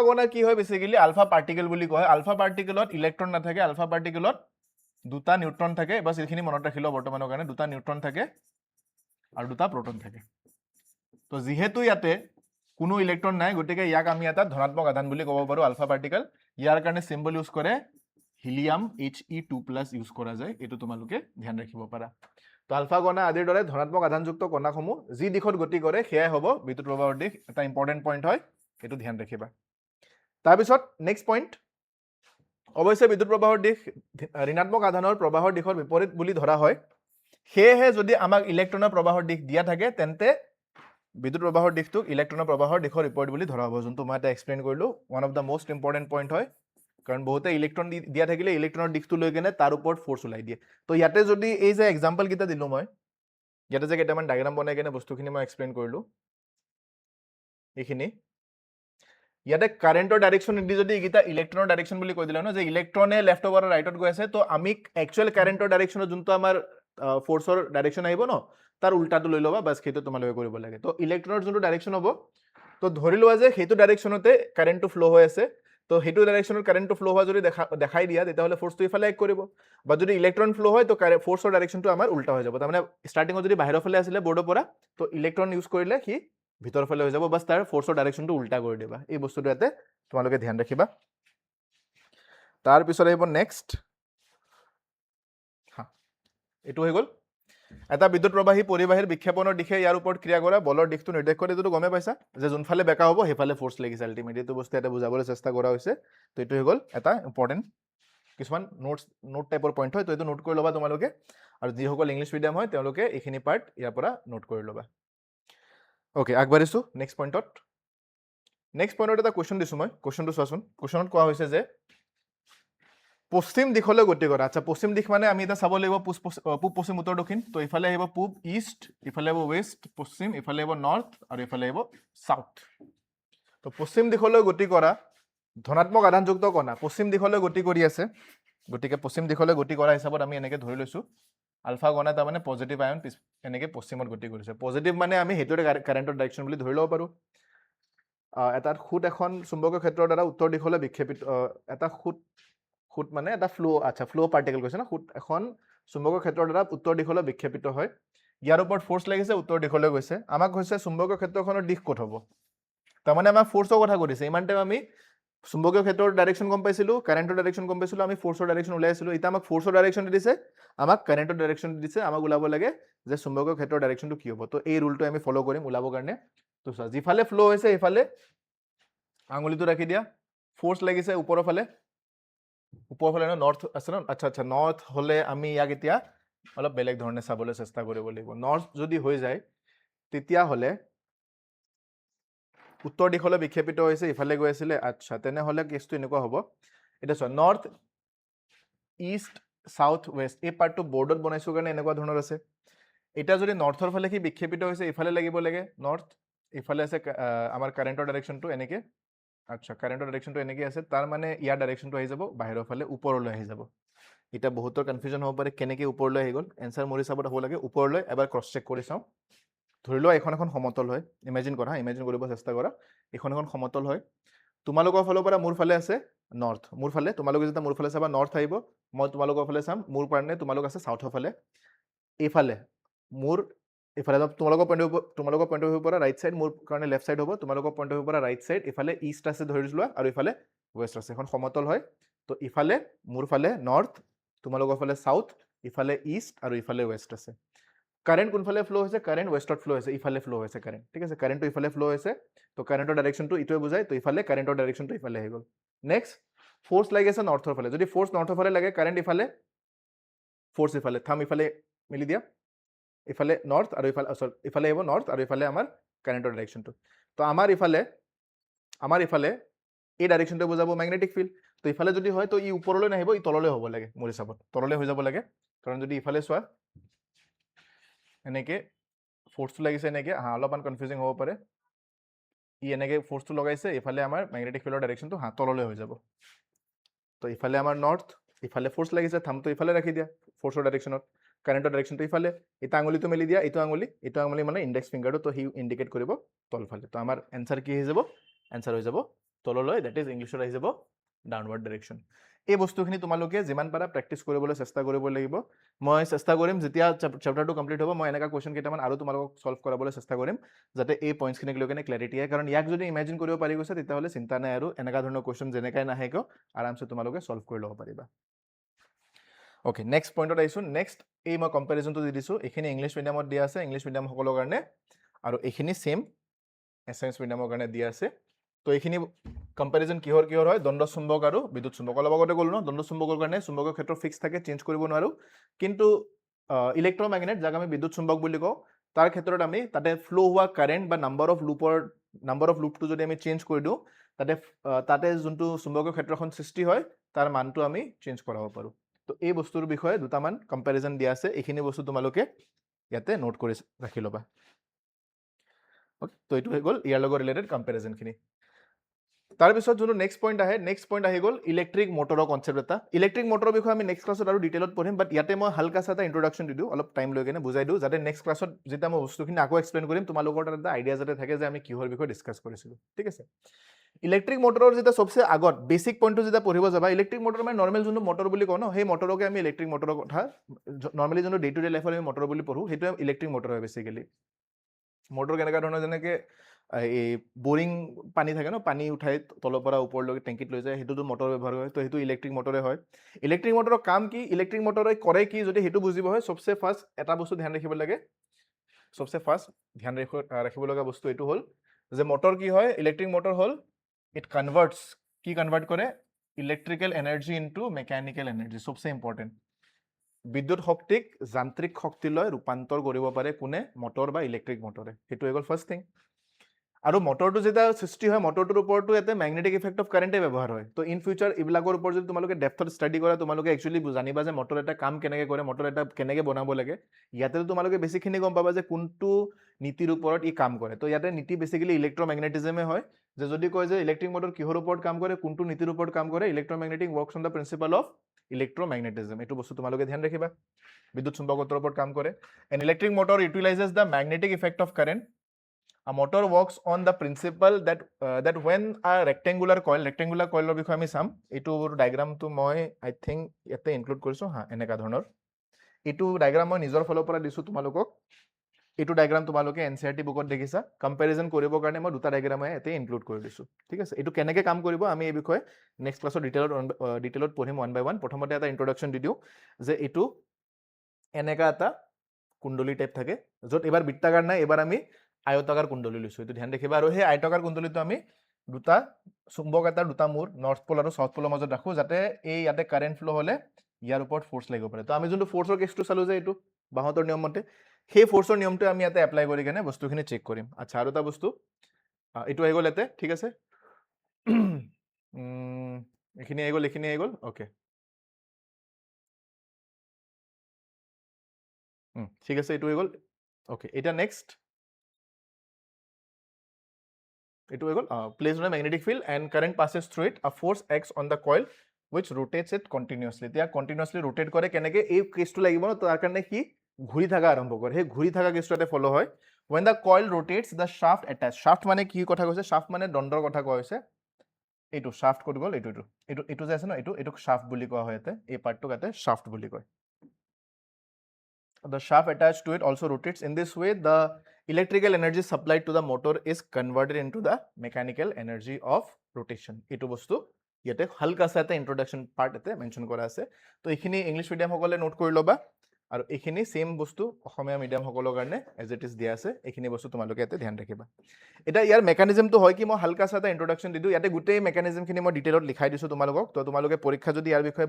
কণা কি হয় বেচিকেলি আলফা পাৰ্টিকেল বুলি কয় আলফা পাৰ্টিকেলত ইলেক্ট্ৰন নাথাকে আলফা পাৰ্টিকেলত 2টা নিউট্ৰন থাকে বাছ এইখিনি মনত ৰাখি লওঁ বৰ্তমানৰ কাৰণে 2টা নিউট্ৰন থাকে আৰু 2টা প্ৰটন থাকে তো যিহেতু ইয়াতে কোনো ইলেক্ট্ৰন নাই গতিকে ইয়াক আমি এটা ধনাত্মক আধান বুলি ক'ব পাৰোঁ আলফা পাৰ্টিকেল ইয়াৰ কাৰণে চিম্বল ইউজ কৰে হিলিয়াম He2+ ইউজ কৰা যায় এইটো তোমালোকে ধ্যান ৰাখিব পাৰা তো আলফা কণা আদিৰ দৰে ধনাত্মক আধানযুক্ত কণাসমূহ যি দিশত গতি কৰে সেয়াই হ'ব বিদ্যুৎ প্ৰবাহৰ দিশ এটা ইম্পৰ্টেণ্ট পইণ্ট হয় এইটো ধ্যান ৰাখিবা তাৰপিছত নেক্সট পইণ্ট অৱশ্যে বিদ্যুৎ প্ৰবাহৰ দিশ ঋণাত্মক আধানৰ প্ৰবাহৰ দিশৰ বিপৰীত বুলি ধৰা হয় সেয়েহে যদি আমাক ইলেক্ট্ৰনৰ প্ৰবাহৰ দিশ দিয়া থাকে তেন্তে বিদ্যুৎ প্ৰবাহৰ দিশটোক ইলেক্ট্ৰনৰ প্ৰবাহৰ দিশৰ বিপৰীত বুলি ধৰা হ'ব যোনটো মই এটা এক্সপ্লেইন কৰিলোঁ one of the most important point হয় কাৰণ বহুতে ইলেক্ট্ৰন দিয়া থাকিলে ইলেক্ট্ৰনৰ দিশটো লৈ কেনে তাৰ ওপৰত ফ'ৰ্চ ওলাই দিয়ে তো ইয়াতে যদি এই যে এক্সাম্পল কেইটা দিলোঁ মই ইয়াতে যে কেইটামান ডায়েগ্ৰাম বনাই কেনে বস্তুখিনি মই এক্সপ্লেইন কৰিলোঁ এইখিনি ইয়াতে কাৰেণ্টৰ ডাইৰেকশ্যন নিদি যদি এইকেইটা ইলেক্ট্ৰনৰ ডাইৰেকশ্যন বুলি কৈ দিলে ন যে ইলেক্ট্ৰনে লেফ্ট অভাৰ ৰাইটত গৈ আছে তো আমি একচুৱেল কাৰেণ্টৰ ডাইৰেকশ্যনত যোনটো আমাৰ ফ'ৰ্চৰ ডাইৰেকশ্যন আহিব ন তাৰ উল্টাটো লৈ ল'বা বাছ সেইটো তোমালোকে কৰিব লাগে তো ইলেক্ট্ৰনৰ যোনটো ডাইৰেকশ্যন হ'ব তো ধৰি লোৱা যে সেইটো ডাইৰেকশ্যনতে কাৰেণ্টটো ফ্ল' হৈ আছে তো সেইটো ডাইৰেকশ্যনত কাৰেণ্টটো ফ্ল' হোৱা যদি দেখাই দিয়া তেতিয়াহ'লে ফ'ৰ্চটো ইফালে এক কৰিব বা যদি ইলেক্ট্ৰন ফ্ল' হয় তো ফ'ৰ্চৰ ডাইৰেকশ্যনটো আমাৰ উল্টা হৈ যাব তাৰমানে ষ্টাৰ্টিঙত যদি বাহিৰৰ ফালে আছিলে বৰ্ডৰ পৰা তো ইলেক্ট্ৰন ইউজ কৰিলে সি ভিতৰ ফালে হৈ যাব বাছ তাৰ ফ'ৰ্চৰ ডাইৰেকশ্যনটো উল্টা কৰি দিবা এই বস্তুটো ইয়াতে তোমালোকে ধ্যান ৰাখিবা তাৰপিছত আহিব নেক্সট এইটো হৈ গ'ল এটা বিদ্যুৎ প্ৰবাহী পৰিবাহীৰ বিক্ষেপণৰ দিশে ইয়াৰ ওপৰত ক্ৰিয়া কৰা বলৰ দিশটো নিৰ্দেশ কৰে এইটো গমে পাইছা যে যোনফালে বেকা হ'ব সেইফালে ফ'ৰ্চ লাগিছে আল্টিমেটলি এইটো বস্তু ইয়াতে বুজাবলৈ চেষ্টা কৰা হৈছে তো এইটো হৈ গ'ল এটা ইম্পৰ্টেণ্ট কিছুমান নোট টাইপৰ পইণ্ট হয় তো এইটো নোট কৰি ল'বা তোমালোকে আৰু যিসকল ইংলিছ মিডিয়াম হয় তেওঁলোকে এইখিনি পাৰ্ট ইয়াৰ পৰা নোট কৰি ল'বা অ'কে আগবাঢ়িছোঁ নেক্সট পইণ্টত এটা কুৱেশ্যন দিছোঁ মই কুৱেশ্যনটো চোৱাচোন কুৱেশ্যনত কোৱা হৈছে যে পশ্চিম দিশলৈ গতি কৰা আচ্ছা পশ্চিম দিশ মানে আমি এটা চাব লাগিব পূব পশ্চিম উত্তৰ দক্ষিণ তো ইফালে আহিব পূব ইষ্ট ইফালে আহিব ৱেষ্ট পশ্চিম ইফালে আহিব নৰ্থ আৰু ইফালে আহিব চাউথ তো পশ্চিম দিশলৈ গতি কৰা ধনাত্মক আধানযুক্ত কণা পশ্চিম দিশলৈ গতি কৰি আছে গতিকে পশ্চিম দিশলৈ গতি কৰা হিচাপত আমি এনেকৈ ধৰি লৈছোঁ আলফা কণা তাৰমানে পজিটিভ আয়ন এনেকৈ পশ্চিমত গতি কৰিছে পজিটিভ মানে আমি সেইটোৰে কাৰেণ্টৰ ডাইৰেকশ্যন বুলি ধৰি ল'ব পাৰোঁ এটা খুঁত এখন চুম্বকীয় ক্ষেত্ৰৰ দ্বাৰা উত্তৰ দিশলৈ বিক্ষেপিত এটা খুঁত মানে এটা ফ্ল' পাৰ্টিকেল কৈছে ন খুঁত এখন চুম্বকীয় ক্ষেত্ৰৰ দ্বাৰা উত্তৰ দিশলৈ বিক্ষেপিত হয় ইয়াৰ ওপৰত ফ'ৰ্চ লাগিছে উত্তৰ দিশলৈ গৈছে আমাক হৈছে চুম্বকীয় ক্ষেত্ৰখনৰ দিশ ক'ত হ'ব তাৰমানে আমাক ফ'ৰ্চৰ কথা কৈছে ইমান টাইম আমি চুম্বকীয় ক্ষেত্ৰৰ ডাইৰেকশ্যন গম পাইছিলোঁ কাৰেণ্টৰ ডাইৰেকশ্যন গম পাইছিলোঁ আমি ফ'ৰ্চৰ ডাইৰেকশ্যন ওলাই আছিলোঁ এতিয়া আমাক ফ'ৰ্চৰ ডাইৰেকশ্যন দিছে আমাক কাৰেণ্টৰ ডাইৰেকশ্যন দিছে আমাক ওলাব লাগে যে চুম্বকীয় ক্ষেত্ৰৰ ডাইৰেকশ্যনটো কি হ'ব তো এই ৰুলটো আমি ফ'ল' কৰিম ওলাবৰ কাৰণে তো চোৱা যিফালে ফ্ল' হৈছে সেইফালে আঙুলিটো ৰাখি দিয়া ফ'ৰ্চ লাগিছে ওপৰৰ ফালে ন নৰ্থ আছে ন আচ্ছা নৰ্থ হ'লে আমি ইয়াক এতিয়া অলপ বেলেগ ধৰণে চাবলৈ চেষ্টা কৰিব লাগিব নৰ্থ যদি হৈ যায় তেতিয়াহ'লে উত্তৰ দিশলৈ বিক্ষেপিত হৈছে ইফালে গৈ আছিলে আচ্ছা তেনেহ'লে কেছটো এনেকুৱা হ'ব এতিয়া চোৱা নৰ্থ ইষ্ট চাউথ ৱেষ্ট এই পাৰ্টটো বৰ্ডত বনাইছোঁ কাৰণে এনেকুৱা ধৰণৰ আছে এতিয়া যদি নৰ্থৰ ফালে সি বিক্ষেপিত হৈছে ইফালে লাগিব লাগে নৰ্থ ইফালে আছে আমাৰ কাৰেণ্টৰ ডাইৰেকশ্যনটো এনেকৈ আচ্ছা কাৰেণ্টৰ ডাইৰেকশ্যনটো এনেকৈ আছে তাৰ মানে ইয়াৰ ডাইৰেকশ্যনটো আহি যাব বাহিৰৰ ফালে ওপৰলৈ আহি যাব এতিয়া বহুতৰ কনফিউজন হ'ব পাৰে কেনেকৈ ওপৰলৈ আহি গ'ল এনচাৰ মোৰ হিচাপত হ'ব লাগে ওপৰলৈ এবাৰ ক্ৰছ চেক কৰি চাওঁ ধৰি লোৱা এখন সমতল হয় ইমেজিন কৰা ইমেজিন কৰিব চেষ্টা কৰা এখন সমতল হয় তোমালোকৰ ফালৰ পৰা মোৰ ফালে আছে নৰ্থ মোৰ ফালে তোমালোকে যেতিয়া মোৰ ফালে চাবা নৰ্থ আহিব মই তোমালোকৰ ফালে চাম মোৰ কাৰণে তোমালোক আছে চাউথৰ ফালে এইফালে মোৰ ইফালে তোমালোকৰ পইণ্ট অফ ভিউৰ পৰা ৰাইট চাইড মোৰ কাৰণে লেফ্ট চাইড হ'ব তোমালোকৰ পইণ্ট অফ ভিউৰ পৰা ৰাইট চাইড ইফালে ইষ্ট আছে ধৰি লোৱা আৰু ইফালে ৱেষ্ট আছে এখন সমতল হয় তো ইফালে মোৰ ফালে নৰ্থ তোমালোকৰ ফালে চাউথ ইফালে ইষ্ট আৰু ইফালে ৱেষ্ট আছে কাৰেণ্ট কোনফালে ফ্ল' হৈছে কাৰেণ্ট ৱেষ্টত ফ্ল' হৈছে ইফালে ফ্ল' হৈছে কাৰেণ্ট ঠিক আছে কাৰেণ্টটো ইফালে ফ্ল' হৈছে তো কাৰেণ্টৰ ডাইৰেকশ্যনটো ইটোৱে বুজায় তো ইফালে কাৰেণ্টৰ ডাইৰেকশ্যনটো ইফালে আহি গ'ল নেক্সট ফ'ৰ্চ লাগি আছে নৰ্থৰ ফালে যদি ফ'ৰ্চ নৰ্থৰ ফালে লাগে কাৰেণ্ট ইফালে ফ'ৰ্চ ইফালে থাম ইফালে মিলি দিয়া ইফালে নৰ্থ আৰু ইফালে আহিব নৰ্থ আৰু ইফালে আমাৰ কাৰেণ্টৰ ডাইৰেকশ্যনটো তো আমাৰ ইফালে এই ডাইৰেকশ্যনটো বুজাব মেগনেটিক ফিল্ড তো ইফালে যদি হয় তো ই ওপৰলৈ নাহিব ই তললৈ হ'ব লাগে মোৰ হিচাপত তললৈ হৈ যাব লাগে কাৰণ যদি ইফালে চোৱা এনেকৈ ফ'ৰ্চটো লাগিছে এনেকৈ অলপমান কনফিউজিং হ'ব পাৰে ই এনেকৈ ফ'ৰ্চটো লগাইছে ইফালে আমাৰ মেগনেটিক ফিল্ডৰ ডাইৰেকশ্যনটো তললৈ হৈ যাব তো ইফালে আমাৰ নৰ্থ ইফালে ফ'ৰ্চ লাগিছে থামটো ইফালে ৰাখি দিয়া ফ'ৰ্চৰ ডাইৰেকশ্যনত কাৰেণ্টৰ ডাইৰেকশ্যনটো ইফালে এটা আঙুলিটো মেলি দিয়া এইটো আঙুলি মানে ইণ্ডেক্স ফিংগাৰটো তো সি ইণ্ডিকেট কৰিব তলফালে তো আমাৰ এনচাৰ কি হৈ যাব এনচাৰ হৈ যাব তললৈ ডেট ইজ ইংলিছত আহি যাব ডাউনৱাৰ্ড ডাইৰেকশ্যন এই বস্তুখিনি তোমালোকে যিমান পাৰা প্ৰেক্টিছ কৰিবলৈ চেষ্টা কৰিব লাগিব মই চেষ্টা কৰিম যেতিয়া চেপ্টাৰটো কমপ্লিট হ'ব মই এনেকুৱা কুৱেশ্যন কেইটামান আৰু তোমালোকক ছল্ভ কৰাবলৈ চেষ্টা কৰিম যাতে এই পইণ্টছখিনিক লৈ কেনে ক্লেৰিটি আহে কাৰণ ইয়াক যদি ইমেজিন কৰিব পাৰি গৈছে তেতিয়াহ'লে চিন্তা নাই আৰু এনেকুৱা ধৰণৰ কুৱেশ্যন যেনেকৈ নাহে কিয় আৰামছে তোমালোকে ছল্ভ কৰি ল'ব পাৰিবা অ'কে নেক্সট পইণ্টত আহিছোঁ নেক্সট এই মই কম্পেৰিজনটো দি দিছোঁ এইখিনি ইংলিছ মিডিয়ামত দিয়া আছে ইংলিছ মিডিয়ামসকলৰ কাৰণে আৰু এইখিনি ছেইম এছামিছ মিডিয়ামৰ কাৰণে দিয়া আছে তো এইখিনি কম্পেৰিজন কিহৰ কিহৰ হয় দণ্ড চুম্বক আৰু বিদ্যুৎ চুম্বক অলপ আগতে ক'লো ন দণ্ড চুম্বকৰ কাৰণে চুম্বকৰ ক্ষেত্ৰ ফিক্স থাকে চেঞ্জ কৰিব নোৱাৰো কিন্তু ইলেক্ট্ৰমেগনেট যাক আমি বিদ্যুৎ চুম্বক বুলি কওঁ তাৰ ক্ষেত্ৰত আমি তাতে ফ্ল' হোৱা কাৰেণ্ট বা নাম্বাৰ অফ লুপটো যদি আমি চেঞ্জ কৰি দিওঁ তাতে যোনটো চুম্বকীয় ক্ষেত্ৰখন সৃষ্টি হয় তাৰ মানটো আমি চেঞ্জ কৰাব পাৰোঁ তো এই বস্তুৰ বিষয়ে দুটামান কম্পেৰিজন দিয়া আছে এইখিনি বস্তু তোমালোকে ইয়াতে নোট কৰি ৰাখি ল'বা তো এইটো হৈ গ'ল ইয়াৰ লগত ৰিলেটেড কম্পেৰিজনখিনি তাৰপিছত যোনটো নেক্সট পইণ্ট আহি গ'ল ইলেক্ট্ৰিক মটৰৰ কনচেপ্ট এটা ইলেক্ট্ৰিক মটৰৰ বিষয়ে আমি নেক্সট ক্লাছত আৰু ডিটেইলত পঢ়িম বাট ইয়াতে মই হালকাছা এটা ইন্ট্ৰডাকশ্যন দি দিওঁ অলপ টাইম লৈ কেনে বুজাই দিওঁ যাতে নেক্সট ক্লাছত যেতিয়া মই বস্তুখিনি আকৌ এক্সপ্লেইন কৰিম তোমালোকৰ তাত এটা আইডিয়া যাতে থাকে যে আমি কিহৰ বিষয়ে ডিছকাছ কৰিছিলোঁ ঠিক আছে ইলেক্ট্ৰিক মটৰৰ যেতিয়া সবচে আগত বেচিক পইণ্টটো যেতিয়া পঢ়িব যাবা ইলেক্ট্ৰিক মটৰ মানে নৰ্মেল যোনটো মটৰ বুলি কওঁ ন সেই মটৰকে আমি ইলেক্ট্ৰিক মটৰৰ কথা নৰ্মেলি যোনটো ডে টু ডে লাইফত আমি মটৰ বুলি পঢ়োঁ সেইটোৱে ইলেক্ট্ৰিক মটৰ হয় বেচিকেলি মটৰ কেনেকুৱা ধৰণৰ যেনেকৈ এই বৰিং পানী থাকে ন পানী উঠাই তলৰ পৰা ওপৰলৈকে টেংকিত লৈ যায় সেইটোতো মটৰ ব্যৱহাৰ হয় তো সেইটো ইলেক্ট্ৰিক মটৰে হয় ইলেক্ট্ৰিক মটৰৰ কাম কি ইলেক্ট্ৰিক মটৰে কৰে কি যদি সেইটো বুজিব হয় সবচে ফাৰ্ষ্ট এটা বস্তু ধ্যান ৰাখিব লাগে সবচে ফাৰ্ষ্ট ধ্যান ৰাখিব লগা বস্তু এইটো হ'ল যে মটৰ কি হয় ইলেক্ট্ৰিক মটৰ হ'ল ইট কনভাৰ্টছ কি কনভাৰ্ট কৰে electrical energy into mechanical energy সবচে ইম্পৰ্টেণ্ট বিদ্যুৎ শক্তিক যান্ত্ৰিক শক্তিলৈ ৰূপান্তৰ কৰিব পাৰে কোনে মটৰ বা ইলেক্ট্ৰিক মটৰে সেইটো হৈ গ'ল ফাৰ্ষ্ট থিং আৰু মটৰটো যেতিয়া সৃষ্টি হয় মটৰটোৰ ওপৰতো ইয়াতে মেগনেটিক ইফেক্ট অফ কাৰেণ্টে ব্যৱহাৰ হয় তো ইন ফিউচাৰ এইবিলাকৰ ওপৰত যদি তোমালোকে ডেপথত ষ্টাডি কৰা তোমালোকে একচুৱেলি জানিবা যে মটৰ এটা কাম কেনেকৈ কৰে মটৰ এটা কেনেকৈ বনাব লাগে ইয়াতে তোমালোকে বেছিখিনি গম পাবা যে কোনটো নীতিৰ ওপৰত ই কাম কৰে তো ইয়াতে নীতি বেছিকেলি ইলেক্ট্ৰমেগনেটিজমে হয় যে যদি কয় যে ইলেক্ট্ৰিক মটৰ কিহৰ ওপৰত কাম কৰে কোনটো নীতিৰ ওপৰত কাম কৰে electromagnetic works on the principle of electromagnetism এইটো বস্তু তোমালোকে ধ্যান ৰাখিবা বিদ্যুৎ চুম্বকত্বৰ ওপৰত কাম কৰে and electric motor utilizes the magnetic effect of current A motor works on the principle that when a rectangular coil বিষয়ে আমি চাম এইটো ডায়াগ্ৰামটো মই আই থিংক ইয়াতে ইনক্লুড কৰিছোঁ হা এনেকুৱা ধৰণৰ এইটো ডায়াগ্ৰাম মই নিজৰ ফালৰ পৰা দিছোঁ তোমালোকক এইটো ডায়াগ্ৰাম তোমালোকে NCERT বুকত দেখিছা কম্পেৰিজন কৰিবৰ কাৰণে মই দুটা ডায়াগ্ৰাম ইয়াতে ইনক্লুড কৰি দিছোঁ ঠিক আছে এইটো কেনেকৈ কাম কৰিব আমি এই বিষয়ে নেক্সট ক্লাছত ডিটেইলত পঢ়িম 1 by 1 প্ৰথমতে এটা ইন্ট্ৰডাকশ্যন দি দিওঁ যে এইটো এনেকুৱা এটা কুণ্ডলী টাইপ থাকে য'ত এবাৰ বৃত্তাকাৰ নাই এবাৰ আমি আয়তাকাৰ কুণ্ডলী লৈছোঁ এইটো ধ্যান ৰাখিবা আৰু সেই আয়তাকাৰ কুণ্ডলীটো আমি দুটা চুম্বক এটাৰ দুটা মূৰ নৰ্থ পল আৰু চাউথ পলৰ মাজত ৰাখোঁ যাতে এই ইয়াতে কাৰেণ্ট ফ্ল' হ'লে ইয়াৰ ওপৰত ফ'ৰ্চ লাগিব পাৰে তো আমি যোনটো ফ'ৰ্চৰ কেছটো চালোঁ যে এইটো বাহঁতৰ নিয়ম মতে সেই ফ'ৰ্চৰ নিয়মটো আমি ইয়াতে এপ্লাই কৰি কেনে বস্তুখিনি চেক কৰিম আচ্ছা আৰু এটা বস্তু এইটো আহি গ'ল ইয়াতে ঠিক আছে এইখিনি আহি গ'ল অ'কে ঠিক আছে এইটো হৈ গ'ল অ'কে এতিয়া নেক্সট এইটো হৈ গ'ল place on magnetic field and current passes through it a force x on the coil which rotates it continuously এতিয়া কণ্টিনিউছলি ৰোটেট কৰে কেনেকৈ এই কেছটো লাগিব ন তাৰ কাৰণে সি ঘূৰি থকা আৰম্ভ কৰে সেই ঘূৰি থকা কেছটো ইয়াতে ফ'ল' হয় when the coil rotates the shaft attached shaft মানে কি কথা কৈছে shaft মানে দণ্ডৰ কথা কোৱা হৈছে এইটো shaft ক'ত গ'ল এইটো যে আছে ন এইটোক shaft বুলি কোৱা হয় ইয়াতে এই পাৰ্টটোক ইয়াতে shaft বুলি কয় the shaft attached to it also rotates in this way the electrical energy supplied to the motor is converted into the mechanical energy of rotation এইটো বস্তু ইয়াতে হালকাছা এটা ইন্ট্ৰডাকশ্যন পাৰ্ট ইয়াতে মেনশ্যন কৰা আছে তো এইখিনি ইংলিছ মিডিয়ামসকলে নোট কৰি ল'বা আৰু এইখিনি সেম বস্তু অসমীয়া মিডিয়ামসকলৰ কাৰণে এজ ইট ইজ দিয়া আছে এইখিনি বস্তু তোমালোকে ইয়াতে ধ্যান ৰাখিবা এতিয়া ইয়াৰ মেকানিজমটো হয় কি মই হালকাছা এটা ইন্ট্ৰডাকশ্যন দি দিওঁ ইয়াতে গোটেই মেকানিজমখিনি মই ডিটেইলত লিখাই দিছোঁ তোমালোকক তো তোমালোকে পৰীক্ষা যদি ইয়াৰ বিষয়ে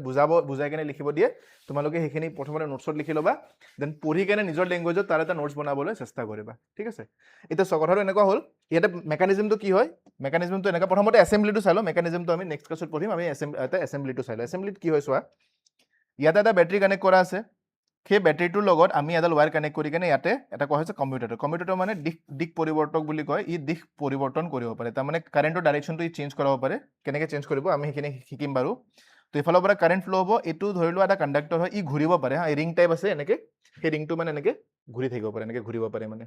বুজাই কেনে লিখিব দিয়ে তোমালোকে সেইখিনি প্ৰথমতে নোটছত লিখি ল'বা দেন পঢ়ি কেনে নিজৰ লেংগুৱেজত তাৰ এটা নোটছ বনাবলৈ চেষ্টা কৰিবা ঠিক আছে এতিয়া কথাটো এনেকুৱা হ'ল ইয়াতে মেকানিজমটো কি হয় মেকানিজমটো এনেকুৱা প্ৰথমতে এছেম্বলিটো চাই লওঁ মেকানিজমটো আমি নেক্সট ক্লাছত পঢ়িম আমি এছেম্বলিটো চাই লওঁ এছেম্বলিত কি হয় চোৱা ইয়াতে এটা বেটাৰী কানেক্ট কৰা আছে সেই বেটাৰীটোৰ লগত আমি এডাল ৱায়াৰ কানেক্ট কৰি কেনে ইয়াতে এটা কোৱা হৈছে কমিউটেটৰ মানে দিশ পৰিৱৰ্তক বুলি কয় ই দিশ পৰিৱৰ্তন কৰিব পাৰে তাৰমানে কাৰেণ্টৰ ডাইৰেকশ্যনটো ই চেঞ্জ কৰাব পাৰে কেনেকৈ চেঞ্জ কৰিব আমি সেইখিনি শিকিম বাৰু তো এইফালৰ পৰা কাৰেণ্ট ফ্ল' হ'ব এইটো ধৰি লোৱা এটা কণ্ডাক্টৰ হয় ই ঘূৰিব পাৰে হা এই ৰিং টাইপ আছে এনেকৈ সেই ৰিংটো মানে এনেকৈ ঘূৰি থাকিব পাৰে এনেকৈ ঘূৰিব পাৰে মানে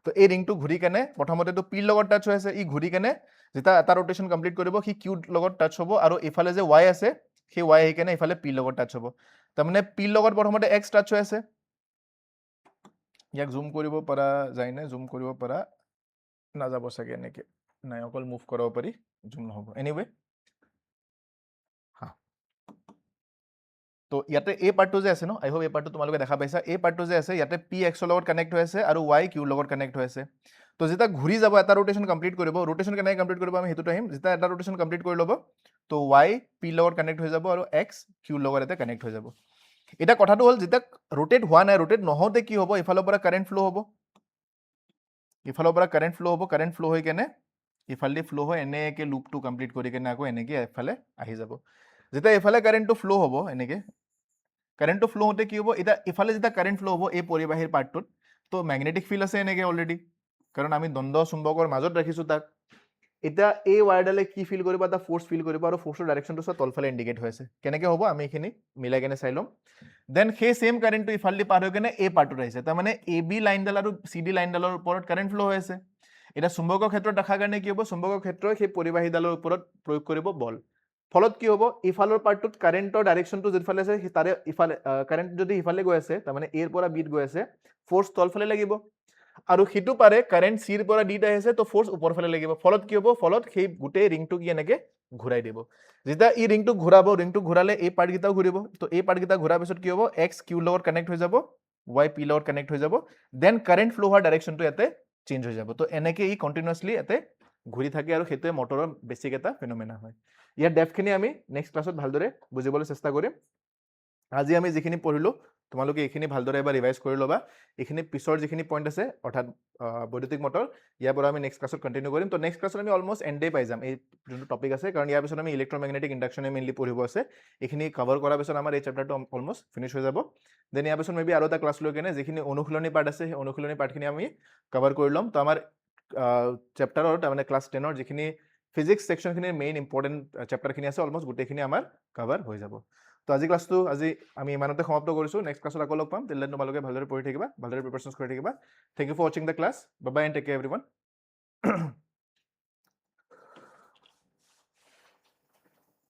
তো এই ৰিংটো ঘূৰি কেনে প্ৰথমতেতো পিৰ লগত টাচ হৈ আছে ই ঘূৰি কেনে যেতিয়া এটা ৰোটেশ্যন কমপ্লিট কৰিব সি কিউৰ লগত টাচ হ'ব আৰু এইফালে যে ৱাই আছে সেই ৱাই আহি কেনে এইফালে পিৰ লগত টাচ হ'ব তাৰমানে পিৰ লগত প্ৰথমতে এক্স টাচ হৈ আছে ইয়াক জুম কৰিব পৰা যায় নে জুম কৰিব পৰা নাযাব চাগে এনেকৈ নাই অকল মুভ কৰাব পাৰি জুম নহ'ব এনিৱে হা তো ইয়াতে এই পাৰ্টটো যে আছে ন আই হোপ এই পাৰ্টটো তোমালোকে দেখা পাইছা এই পাৰ্টটো যে আছে ইয়াতে পি এক্সৰ লগত কানেক্ট হৈ আছে আৰু ৱাই কিউৰ লগত কানেক্ট হৈ আছে তো যেতিয়া ঘূৰি যাব এটা ৰোটেশন কমপ্লিট কৰিব ৰোটেশন কেনেকৈ কমপ্লিট কৰিব আমি সেইটোত আহিম যেতিয়া এটা ৰোটেশন কমপ্লিট কৰি ল'ব তো y p লগত কানেক্ট হৈ যাব আৰু x q লগত এটা কানেক্ট হৈ যাব এটা কথাটো হ'ল যেতিয়া ৰোটেট হোৱা নাই ৰোটেট নহওঁতে কি হ'ব ইফালৰ পৰা কাৰেণ্ট ফ্লো হ'ব ইফালৰ পৰা কাৰেণ্ট ফ্লো হৈ কেনে ইফালে ফ্লো হৈ এনেকৈ লুপটো কমপ্লিট কৰি কেনে আকৌ এনেকৈ এফালে আহি যাব যেতিয়া এফালে কাৰেণ্টটো ফ্লো হ'ব এনেকৈ কাৰেণ্টটো ফ্লো হওঁতে কি হ'ব এতিয়া ইফালে যেতিয়া কাৰেণ্ট ফ্লো হ'ব এই পৰিবাহীৰ পাৰ্টটোত তো মেগনেটিক ফিল্ড আছে এনেকৈ অলৰেডি কাৰণ আমি দ্বন্দ্ব চুম্বকৰ মাজত ৰাখিছোঁ তাক এতিয়া এই ৱায়াৰডালে কি ফিল কৰিব এটা ফ'ৰ্চ ফিল কৰিব আৰু ফ'ৰ্চৰ ডাইৰেকশ্যনটো চব তলফালে ইণ্ডিকেট হৈ আছে কেনেকৈ হ'ব আমি এইখিনি মিলাই কেনে চাই ল'ম দেন সেই ছেম কাৰেণ্টটো ইফালেদি পাৰ হৈ কেনে এই পাৰ্টটোত আহিছে তাৰমানে এ বি লাইনডাল আৰু চি ডি লাইনডালৰ ওপৰত কাৰেণ্ট ফ্লো হৈ আছে এতিয়া চুম্বকৰ ক্ষেত্ৰত দেখাৰ কাৰণে কি হ'ব চুম্বকৰ ক্ষেত্ৰই সেই পৰিবাহীডালৰ ওপৰত প্ৰয়োগ কৰিব বল ফলত কি হ'ব ইফালৰ পাৰ্টটোত কাৰেণ্টৰ ডাইৰেকশ্যনটো যিফালে আছে তাৰে ইফালে কাৰেণ্ট যদি ইফালে গৈ আছে তাৰমানে এৰ পৰা বিত গৈ আছে ফ'ৰ্চ তলফালে লাগিব আৰু সিটো পাৰে কাৰেণ্ট চিৰ পৰা ডিত আহিছে তো ফ'ৰ্চ ওপৰ ফালে লাগিব ফলত কি হ'ব ফলত সেই গোটেই ৰিংটো কি এনেকৈ ঘূৰাই দিব যেতিয়া এই ৰিংটো ঘূৰাব ৰিংটো ঘূৰালে এই পাৰ্টকেইটাও ঘূৰিব তো এই পাৰ্টকেইটা ঘূৰাৰ পিছত কি হ'ব এক্স কিউৰ লগত কানেক্ট হৈ যাব ৱাই পি লগত কানেক্ট হৈ যাব দেন কাৰেণ্ট ফ্লো হোৱাৰ ডাইৰেকশ্যনটো ইয়াতে চেঞ্জ হৈ যাব তো এনেকৈ ই কণ্টিনিউৱাছলি ইয়াতে ঘূৰি থাকে আৰু সেইটোৱে মটৰৰ বেছিক এটা ফেনমেনা হয় ইয়াৰ ডেপথখিনি আমি নেক্সট ক্লাছত ভালদৰে বুজিবলৈ চেষ্টা কৰিম আজি আমি যিখিনি পঢ়িলোঁ তোমালোকে এইখিনি ভালদৰে এবাৰ ৰিভাইজ কৰি ল'বা এইখিনি পিছৰ যিখিনি পইণ্ট আছে অৰ্থাৎ বৈদ্যুতিক মটৰ ইয়াৰ পৰা আমি নেক্সট ক্লাছত কণ্টিনিউ কৰিম তো নেক্সট ক্লাছত আমি অলমষ্ট এণ্ডে পাই যাম এই যোনটো টপিক আছে কাৰণ ইয়াৰ পিছত আমি ইলেক্ট্ৰমেগনেটিক ইণ্ডাকশ্যনে মেইনলি পঢ়িব আছে এইখিনি কভাৰ কৰাৰ পিছত আমাৰ এই চেপ্টাৰটো অলমষ্ট ফিনিছ হৈ যাব দেন ইয়াৰ পিছত মেবি আৰু এটা ক্লাছ লৈ কেনে যিখিনি অনুশীলনী পাৰ্ট আছে সেই অনুশীলনী পাৰ্টখিনি আমি কভাৰ কৰি ল'ম তো আমাৰ চেপ্টাৰৰ তাৰমানে ক্লাছ 10ৰ যিখিনি ফিজিক্স ছেকশ্যনখিনিৰ মেইন ইম্পৰ্টেণ্ট চেপ্টাৰখিনি আছে অলমষ্ট গোটেইখিনি আমাৰ কভাৰ হৈ যাব তো আজি ক্লাছটো আজি আমি ইমানতে সমাপ্ত কৰিছোঁ নেক্সট ক্লাছত আকৌ লগ পাম তেতিয়াহ'লে তোমালোকে ভালদৰে পঢ়ি থাকিবা ভালদৰে প্ৰিপাৰেশ্যন কৰি থাকিবা থেংক ইউ ফৰ ৱাচিং the class bye bye and take care everyone